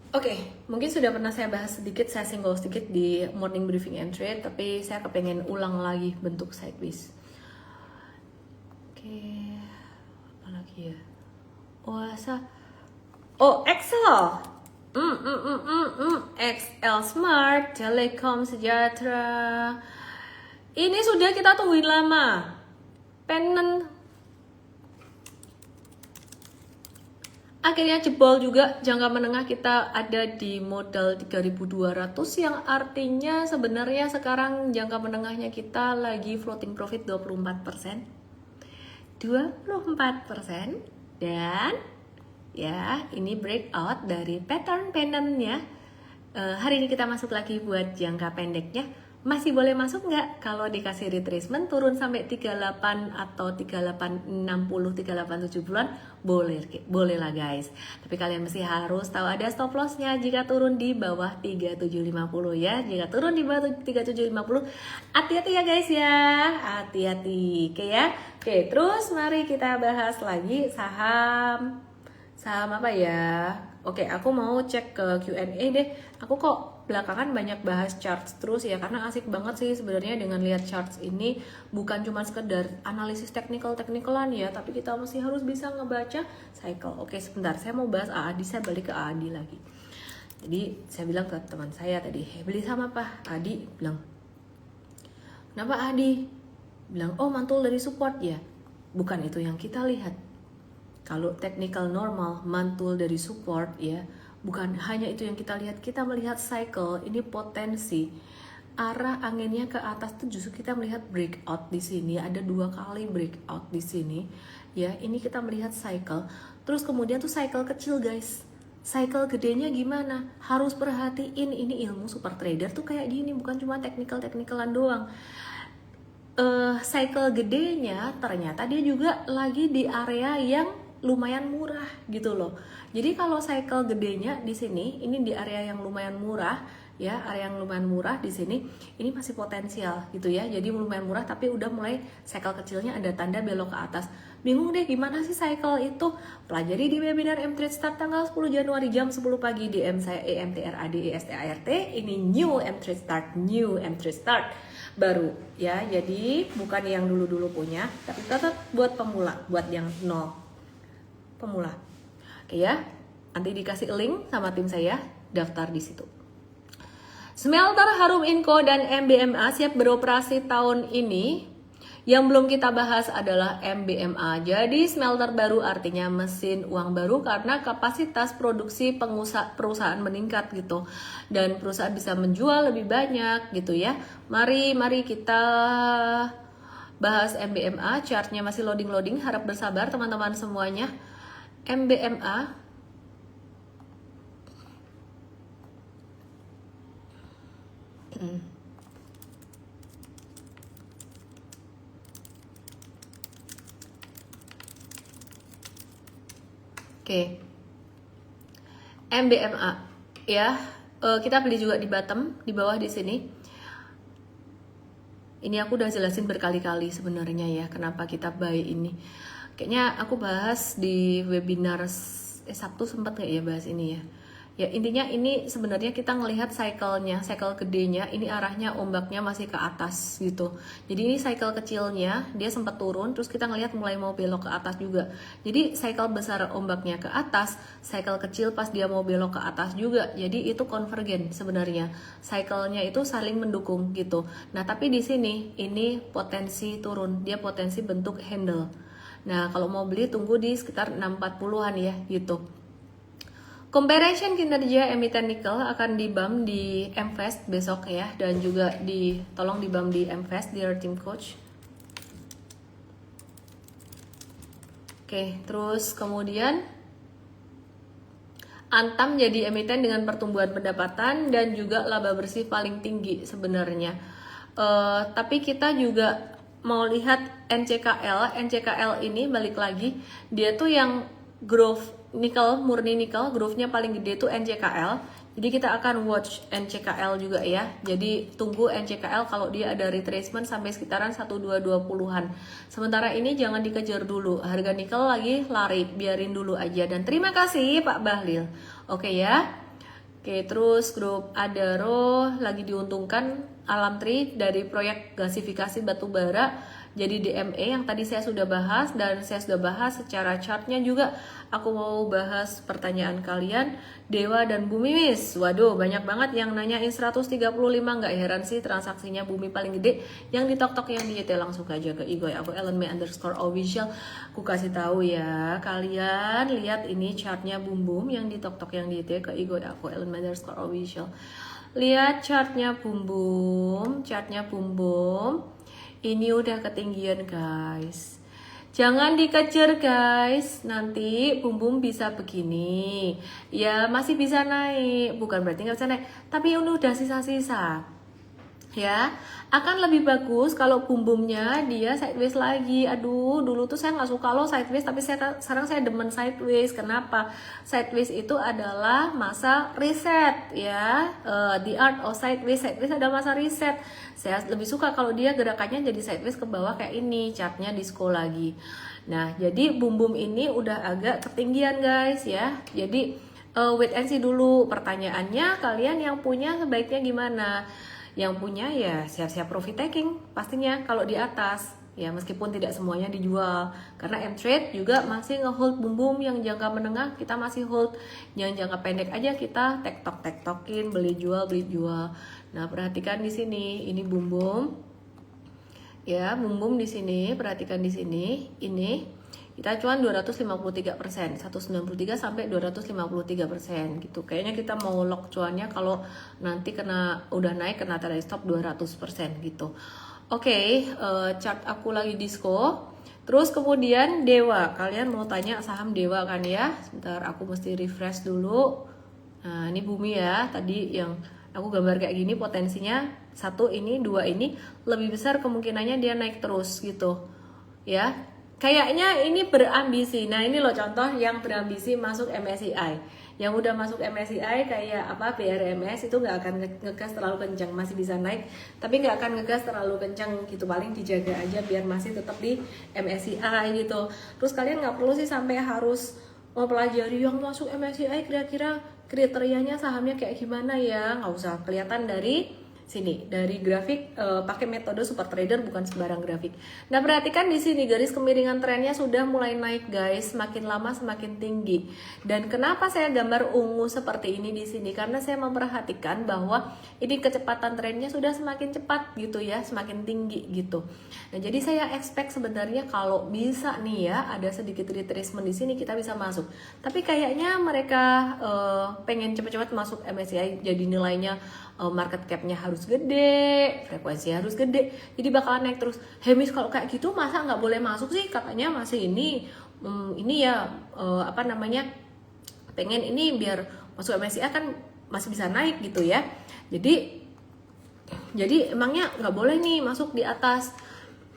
Oke, mungkin sudah pernah saya bahas sedikit, saya single sedikit di morning briefing and trade, tapi saya kepengen ulang lagi bentuk sideways. Oke, apa lagi ya? Oasa. Oh, Excel. XL Smart, Telekom Sejahtera. Ini sudah kita tungguin lama. Pennant akhirnya jebol juga. Jangka menengah kita ada di modal 3.200 yang artinya sebenarnya sekarang jangka menengahnya kita lagi floating profit 24%. Dan ya ini breakout dari pattern pennantnya. Hari ini kita masuk lagi buat jangka pendeknya. Masih boleh masuk nggak? Kalau dikasih retracement turun sampai 38 atau 3860, 3870-an, boleh lah guys. Tapi kalian mesti harus tahu ada stop lossnya jika turun di bawah 3750 ya. Jika turun di bawah 3750, hati-hati ya guys ya. Hati-hati. Oke ya. Oke, terus mari kita bahas lagi saham. Saham apa ya? Oke, aku mau cek ke Q&A deh. Aku kok belakangan banyak bahas charts terus ya, karena asik banget sih sebenarnya dengan lihat charts ini. Bukan cuma sekedar analisis teknikalan ya, tapi kita masih harus bisa ngebaca cycle. Oke, sebentar, saya mau bahas AADI, saya balik ke AADI lagi. Jadi saya bilang ke teman saya tadi, beli sama apa? AADI bilang, kenapa AADI? Bilang, oh mantul dari support ya. Bukan itu yang kita lihat. Kalau technical normal, mantul dari support ya, bukan hanya itu yang kita lihat. Kita melihat cycle, ini potensi arah anginnya ke atas tuh justru kita melihat breakout di sini. Ada 2 kali breakout di sini ya. Ini kita melihat cycle. Terus kemudian tuh cycle kecil guys. Cycle gedenya gimana? Harus perhatiin, ini ilmu super trader tuh kayak gini, bukan cuma teknikalan doang. Cycle gedenya ternyata dia juga lagi di area yang lumayan murah gitu loh. Jadi kalau cycle gedenya di sini, ini di area yang lumayan murah ya, area yang lumayan murah di sini, ini masih potensial gitu ya. Jadi lumayan murah tapi udah mulai cycle kecilnya ada tanda belok ke atas. Bingung deh gimana sih cycle itu? Pelajari di webinar M-Trade Start tanggal 10 Januari jam 10 pagi DM saya EMTRADESTART. Ini new M-Trade Start, new M-Trade Start baru ya. Jadi bukan yang dulu-dulu punya, tapi tetap buat pemula, buat yang nol. Pemula. Oke ya, nanti dikasih link sama tim saya, daftar di situ. Smelter Harum Inco dan MBMA siap beroperasi tahun ini. Yang belum kita bahas adalah MBMA. Jadi smelter baru artinya mesin uang baru karena kapasitas produksi perusahaan meningkat gitu. Dan perusahaan bisa menjual lebih banyak gitu ya. Mari kita bahas MBMA. Chartnya masih loading, harap bersabar teman-teman semuanya. MBMA Oke. MBMA ya, kita beli juga di bottom, di bawah di sini. Ini aku udah jelasin berkali-kali sebenarnya ya, kenapa kita buy ini. Kayaknya aku bahas di webinar Sabtu sempat nggak ya bahas ini ya. Ya intinya ini sebenarnya kita ngelihat cycle-nya, cycle gedenya, ini arahnya ombaknya masih ke atas gitu. Jadi ini cycle kecilnya, dia sempat turun, terus kita ngelihat mulai mau belok ke atas juga. Jadi cycle besar ombaknya ke atas, cycle kecil pas dia mau belok ke atas juga. Jadi itu konvergen sebenarnya. Cycle-nya itu saling mendukung gitu. Nah tapi di sini ini potensi turun, dia potensi bentuk handle. Nah kalau mau beli tunggu di sekitar 640-an ya gitu. Comparison kinerja emiten nikel akan di-bump di MFast besok ya, dan juga tolong di-bump di MFast di Team Coach. Oke, terus kemudian Antam jadi emiten dengan pertumbuhan pendapatan dan juga laba bersih paling tinggi sebenarnya. Tapi kita juga mau lihat NCKL ini balik lagi, dia tuh yang growth nikel, murni nikel, growth-nya paling gede tuh NCKL. Jadi kita akan watch NCKL juga ya. Jadi tunggu NCKL kalau dia ada retracement sampai sekitaran 1220-an. Sementara ini jangan dikejar dulu. Harga nikel lagi lari, biarin dulu aja. Dan terima kasih Pak Bahlil. Oke ya. Oke, terus grup Adaro lagi diuntungkan Alam Tri dari proyek gasifikasi batubara. Jadi DME yang tadi saya sudah bahas, dan saya sudah bahas secara chartnya juga. Aku mau bahas pertanyaan kalian, Dewa dan Bumi Miss. Waduh, banyak banget yang nanyain 135, nggak heran sih transaksinya Bumi paling gede. Yang di tok-tok yang di YT langsung aja ke Igoy. Aku @ellenme_official. Aku kasih tahu ya, kalian lihat ini chartnya Bum yang di tok-tok yang di YT ke Igoy. Aku @ellenme_official. Lihat chartnya Bum, ini udah ketinggian guys. Jangan dikejar guys, nanti Bum bisa begini. Ya masih bisa naik, bukan berarti nggak bisa naik, tapi ini udah sisa-sisa. ya, akan lebih bagus kalau bumbumnya dia sideways lagi. Aduh, dulu tuh saya nggak suka loh sideways, tapi sekarang saya demen sideways. Kenapa? Sideways itu adalah masa reset, ya. The art of sideways, sideways ada masa reset. Saya lebih suka kalau dia gerakannya jadi sideways ke bawah kayak ini, chartnya disco lagi. Nah, jadi bumbum ini udah agak ketinggian guys ya. Jadi wait and see dulu. Pertanyaannya, kalian yang punya sebaiknya gimana? Yang punya ya siap-siap profit taking pastinya kalau di atas ya, meskipun tidak semuanya dijual karena M-Trade juga masih ngehold bumbum yang jangka menengah, kita masih hold. Yang jangka pendek aja kita tektokin beli jual. Nah, perhatikan di sini, ini bumbum ya, bumbum di sini, perhatikan di sini, ini kita cuan 253%, 193 sampai 253% gitu. Kayaknya kita mau lock cuannya kalau nanti udah naik kena trailing stop 200% gitu. Oke, chart aku lagi disco. Terus kemudian Dewa, kalian mau tanya saham Dewa kan ya? Sebentar, aku mesti refresh dulu. Nah, ini bumi ya, tadi yang aku gambar kayak gini, potensinya 1 ini, 2 ini lebih besar kemungkinannya dia naik terus gitu ya. Kayaknya ini berambisi. Nah, ini loh contoh yang berambisi masuk MSCI. Yang udah masuk MSCI kayak apa, BRMS itu nggak akan ngegas terlalu kencang, masih bisa naik, tapi nggak akan ngegas terlalu kencang gitu. Paling dijaga aja biar masih tetap di MSCI gitu. Terus kalian nggak perlu sih sampai harus mempelajari yang masuk MSCI kira-kira kriterianya sahamnya kayak gimana ya. Nggak usah, kelihatan dari sini, dari grafik, pakai metode super trader, bukan sembarang grafik. Nah, perhatikan di sini garis kemiringan trennya sudah mulai naik guys, semakin lama semakin tinggi. Dan kenapa saya gambar ungu seperti ini di sini? Karena saya memperhatikan bahwa ini kecepatan trennya sudah semakin cepat gitu ya, semakin tinggi gitu. Nah, jadi saya expect sebenarnya kalau bisa nih ya, ada sedikit retracement di sini kita bisa masuk. Tapi kayaknya mereka pengen cepat-cepat masuk MSCI, jadi nilainya market cap-nya harus gede, frekuensinya harus gede, jadi bakalan naik terus. Hemis, kalau kayak gitu masa nggak boleh masuk sih? Katanya masih ini ya, apa namanya, pengen ini biar masuk MSCI kan masih bisa naik gitu ya. Jadi emangnya nggak boleh nih masuk di atas.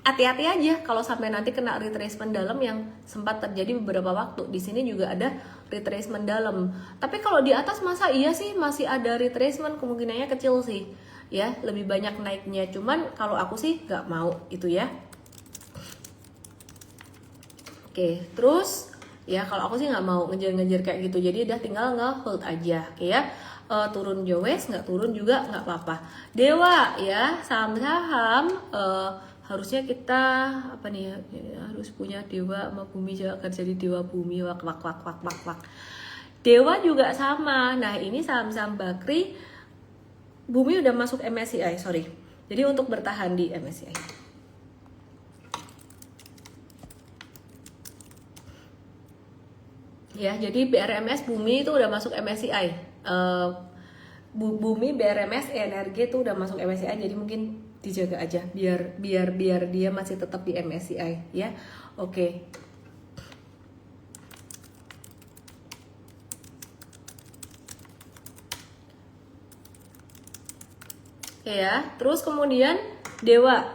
Hati-hati aja kalau sampai nanti kena retracement dalam yang sempat terjadi beberapa waktu. Di sini juga ada retracement dalam. Tapi kalau di atas masa iya sih masih ada retracement, kemungkinannya kecil sih. Ya, lebih banyak naiknya. Cuman kalau aku sih nggak mau itu ya. Oke, terus ya kalau aku sih nggak mau ngejar-ngejar kayak gitu. Jadi udah tinggal nge-hold aja, oke ya. Turun jowes, nggak turun juga nggak apa-apa. Dewa ya, saham-saham harusnya kita apa nih ya, harus punya dewa sama bumi, jangan jadi dewa bumi wak. Dewa juga sama. Nah, ini saham-saham Bakri, bumi udah masuk MSCI, sorry. Jadi untuk bertahan di MSCI. Ya, jadi BRMS bumi itu udah masuk MSCI. Bumi BRMS energi itu udah masuk MSCI, jadi mungkin dijaga aja biar dia masih tetap di MSCI ya. Oke. Oke ya, terus kemudian Dewa.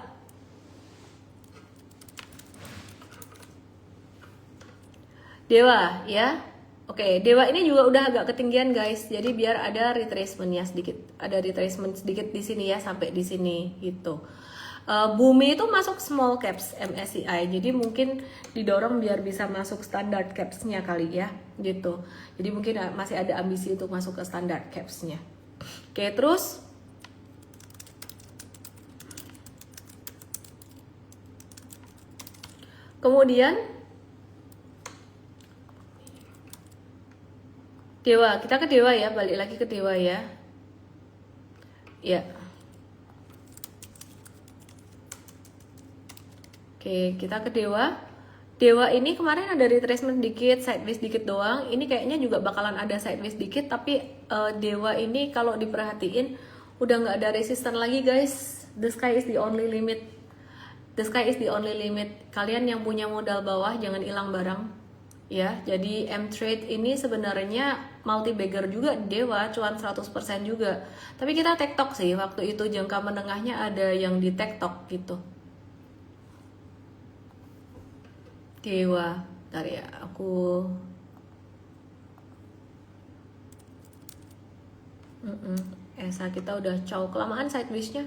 Dewa ya. Oke, Dewa ini juga udah agak ketinggian guys. Jadi biar ada retracementnya sedikit. Ada retracement sedikit di sini ya, sampai di sini gitu. Bumi itu masuk small caps MSCI. Jadi mungkin didorong biar bisa masuk standard capsnya kali ya, gitu. Jadi mungkin masih ada ambisi untuk masuk ke standard capsnya. Oke, terus kemudian Dewa, kita ke Dewa ya, balik lagi ke Dewa ya. Ya. Oke, kita ke Dewa. Dewa ini kemarin ada retracement dikit, sideways dikit doang. Ini kayaknya juga bakalan ada sideways dikit, tapi Dewa ini kalau diperhatiin udah nggak ada resisten lagi guys. The sky is the only limit. The sky is the only limit. Kalian yang punya modal bawah jangan hilang barang. ya. Jadi M-Trade ini sebenarnya multi bagger juga di Dewa, cuan 100% juga. Tapi kita tektok sih, waktu itu jangka menengahnya ada yang di tektok gitu. Dewa, bentar ya, aku Esa kita udah cow kelamaan sideways-nya.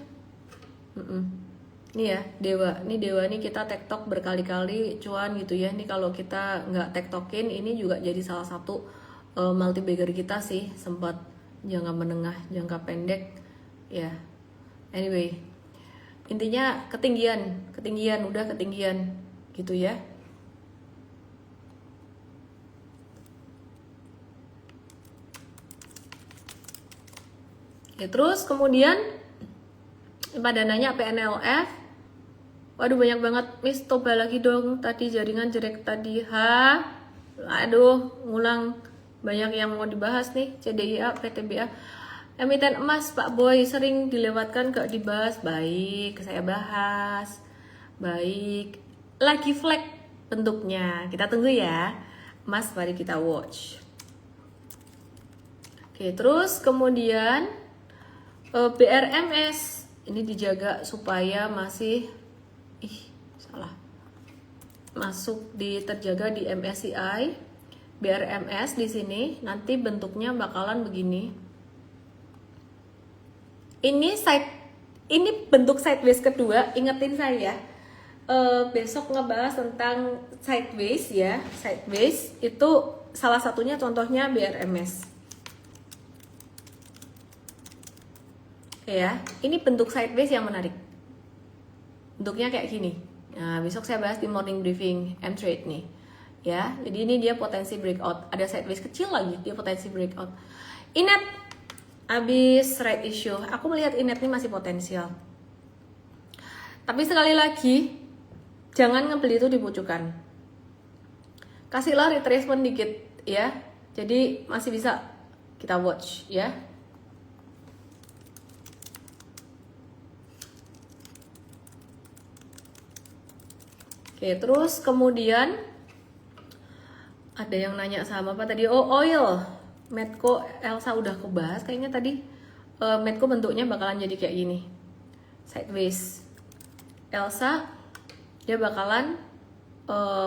Ini ya Dewa nih kita tektok berkali-kali cuan gitu ya. Nih kalau kita nggak tektokin ini juga jadi salah satu multi bagger kita sih, sempat jangka menengah jangka pendek ya. Anyway, intinya ketinggian udah ketinggian gitu ya. Ya, terus kemudian pada nanya PNLF, waduh banyak banget, Miss coba lagi dong, tadi jaringan jelek tadi, aduh ngulang, banyak yang mau dibahas nih. CDIA, PTBA, emiten emas Pak Boy sering dilewatkan, gak dibahas. Baik, saya bahas. Baik, lagi flag bentuknya, kita tunggu ya emas, mari kita watch. Oke, terus kemudian BRMS ini dijaga supaya masih masuk terjaga di MSCI. BRMS di sini nanti bentuknya bakalan begini. Ini bentuk sideways kedua. Ingetin saya besok ngebahas tentang sideways ya. Sideways itu salah satunya contohnya BRMS. Ya, ini bentuk sideways yang menarik. Bentuknya kayak gini. Nah, besok saya bahas di morning briefing M-Trade nih. Ya, jadi ini dia potensi breakout. Ada sideways kecil lagi, dia potensi breakout. Inet habis right issue. Aku melihat Inet ini masih potensial. Tapi sekali lagi, jangan ngebeli itu di pucukan. Kasihlah retracement dikit ya. Jadi masih bisa kita watch ya. Oke, terus kemudian ada yang nanya sama apa tadi? Oh, oil. Medco Elsa udah kebahas kayaknya tadi. Medco bentuknya bakalan jadi kayak gini. Sideways. Elsa dia bakalan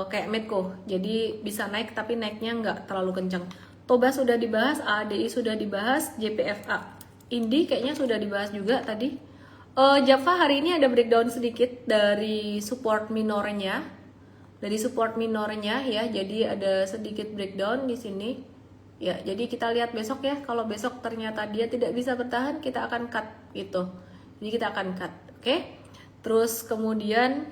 kayak Medco. Jadi bisa naik tapi naiknya nggak terlalu kencang. Toba sudah dibahas, ADI sudah dibahas, JPFA. Indi kayaknya sudah dibahas juga tadi. Java hari ini ada breakdown sedikit dari support minornya. Ya, jadi ada sedikit breakdown di sini. Ya, jadi kita lihat besok ya. Kalau besok ternyata dia tidak bisa bertahan, kita akan cut gitu. Jadi kita akan cut, oke? Terus kemudian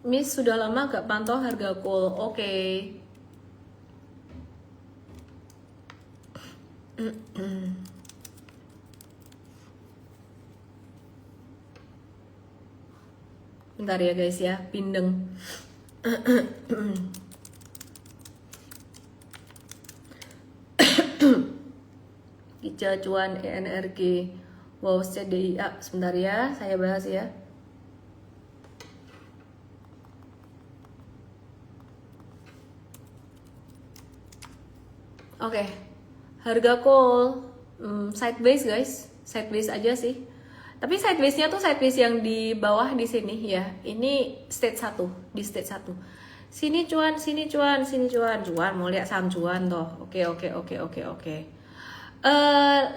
Miss sudah lama gak pantau harga coal. Oke. Bentar ya guys ya, pindeng. Kica cuan ENRG. Wow, CDIA. Sebentar ya, saya bahas ya. Oke, harga coal sideways guys, sideways aja sih. Tapi sidewaysnya tuh sideways yang di bawah di sini ya. Ini stage 1, di stage 1. Sini cuan, sini cuan, sini cuan, mau lihat saham cuan toh. Oke.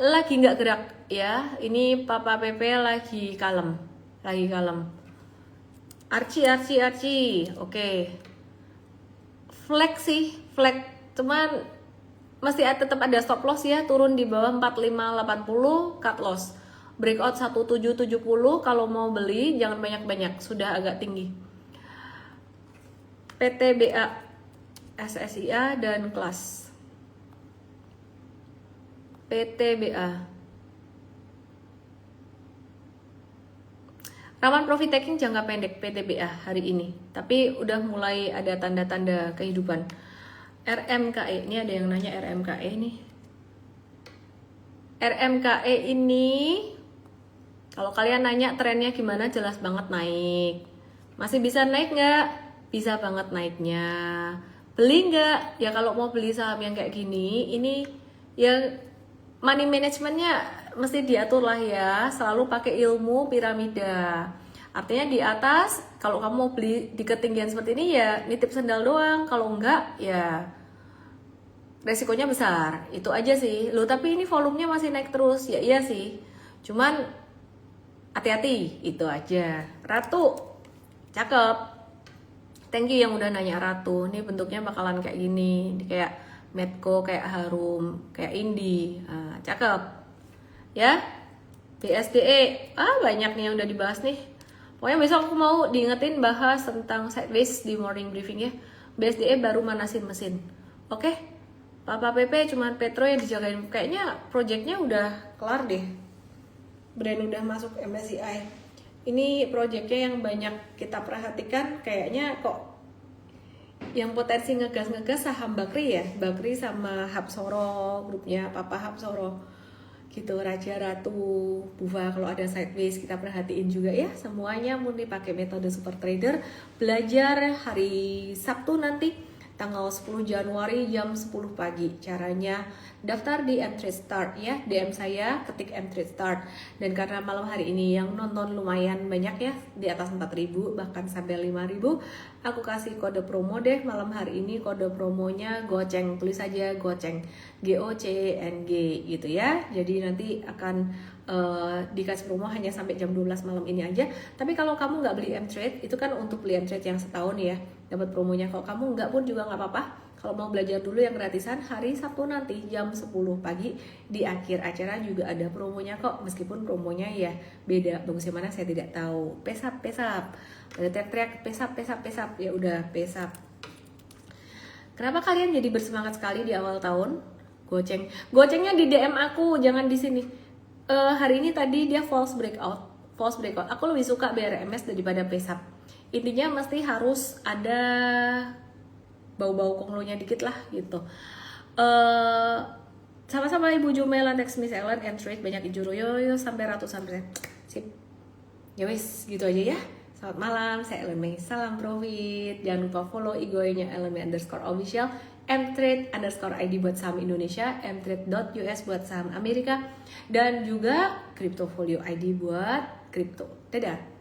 Lagi nggak gerak ya. Ini Papa PP lagi kalem, Arci. Oke. Flag sih, cuman masih tetap ada stop loss ya, turun di bawah 4580, cut loss. Breakout 1770, kalau mau beli jangan banyak-banyak, sudah agak tinggi. PTBA, SSIA dan kelas. PTBA. Rawan profit taking jangka pendek PTBA hari ini, tapi udah mulai ada tanda-tanda kehidupan. RMKE, ini ada yang nanya RMKE nih. RMKE ini kalau kalian nanya trennya gimana, jelas banget naik. Masih bisa naik nggak? Bisa banget naiknya. Beli nggak? Ya kalau mau beli saham yang kayak gini, ini ya money managementnya mesti diatur lah ya. Selalu pakai ilmu piramida. Artinya di atas, kalau kamu mau beli di ketinggian seperti ini ya nitip sendal doang. Kalau enggak ya resikonya besar. Itu aja sih. Loh tapi ini volumenya masih naik terus. Ya iya sih. Cuman hati-hati, itu aja. Ratu, cakep. Thank you yang udah nanya Ratu. Ini bentuknya bakalan kayak gini. Kayak Medco, kayak Harum, kayak Indi. Cakep. Ya. BSDE. Banyak nih yang udah dibahas nih. Pokoknya besok aku mau diingetin bahas tentang sideways di morning briefing ya. BSDE baru manasin mesin. Oke? Papa PP cuman Petro yang dijagain. Kayaknya projectnya udah kelar deh. Brand udah masuk MSCI. Ini projectnya yang banyak kita perhatikan. Kayaknya kok yang potensi ngegas saham Bakri ya. Bakri sama Hapsoro, grupnya Papa Hapsoro gitu. Raja, Ratu, Buva. Kalau ada sideways kita perhatiin juga ya. Semuanya murni pakai metode super trader. Belajar hari Sabtu nanti tanggal 10 Januari jam 10 pagi. Caranya daftar di Mtrade Start ya. DM saya, ketik Mtrade Start. Dan karena malam hari ini yang nonton lumayan banyak ya, di atas 4.000 bahkan sampai 5.000, aku kasih kode promo deh malam hari ini. Kode promonya goceng, tulis aja goceng, GOCNG gitu ya. Jadi nanti akan dikasih promo hanya sampai jam 12 malam ini aja. Tapi kalau kamu nggak beli Mtrade, itu kan untuk beli Mtrade yang setahun ya, dapat promonya. Kalau kamu nggak pun juga nggak apa-apa. Kalau mau belajar dulu yang gratisan, hari Sabtu nanti jam 10 pagi di akhir acara juga ada promonya kok. Meskipun promonya ya beda, bagusnya mana saya tidak tahu. Pesap, ada teriak-teriak pesap, ya udah pesap. Kenapa kalian jadi bersemangat sekali di awal tahun? Gocengnya di DM aku, jangan di sini. Hari ini tadi dia false breakout. Aku lebih suka BRMS daripada pesap. Intinya mesti harus ada bau-bau konglonya dikit lah gitu. Sama-sama Ibu Jumela, Tex Miss Ellen, Mtrade banyak Ijuro yo sampai ratusan persen. Sip. Ya wis, gitu aja ya. Selamat malam, saya Ellen May. Salam profit. Jangan lupa follow IG-nya @ellen_official, Mtrade_ID buat saham Indonesia, Mtrade.us buat saham Amerika, dan juga Cryptofolio ID buat kripto. Dadah.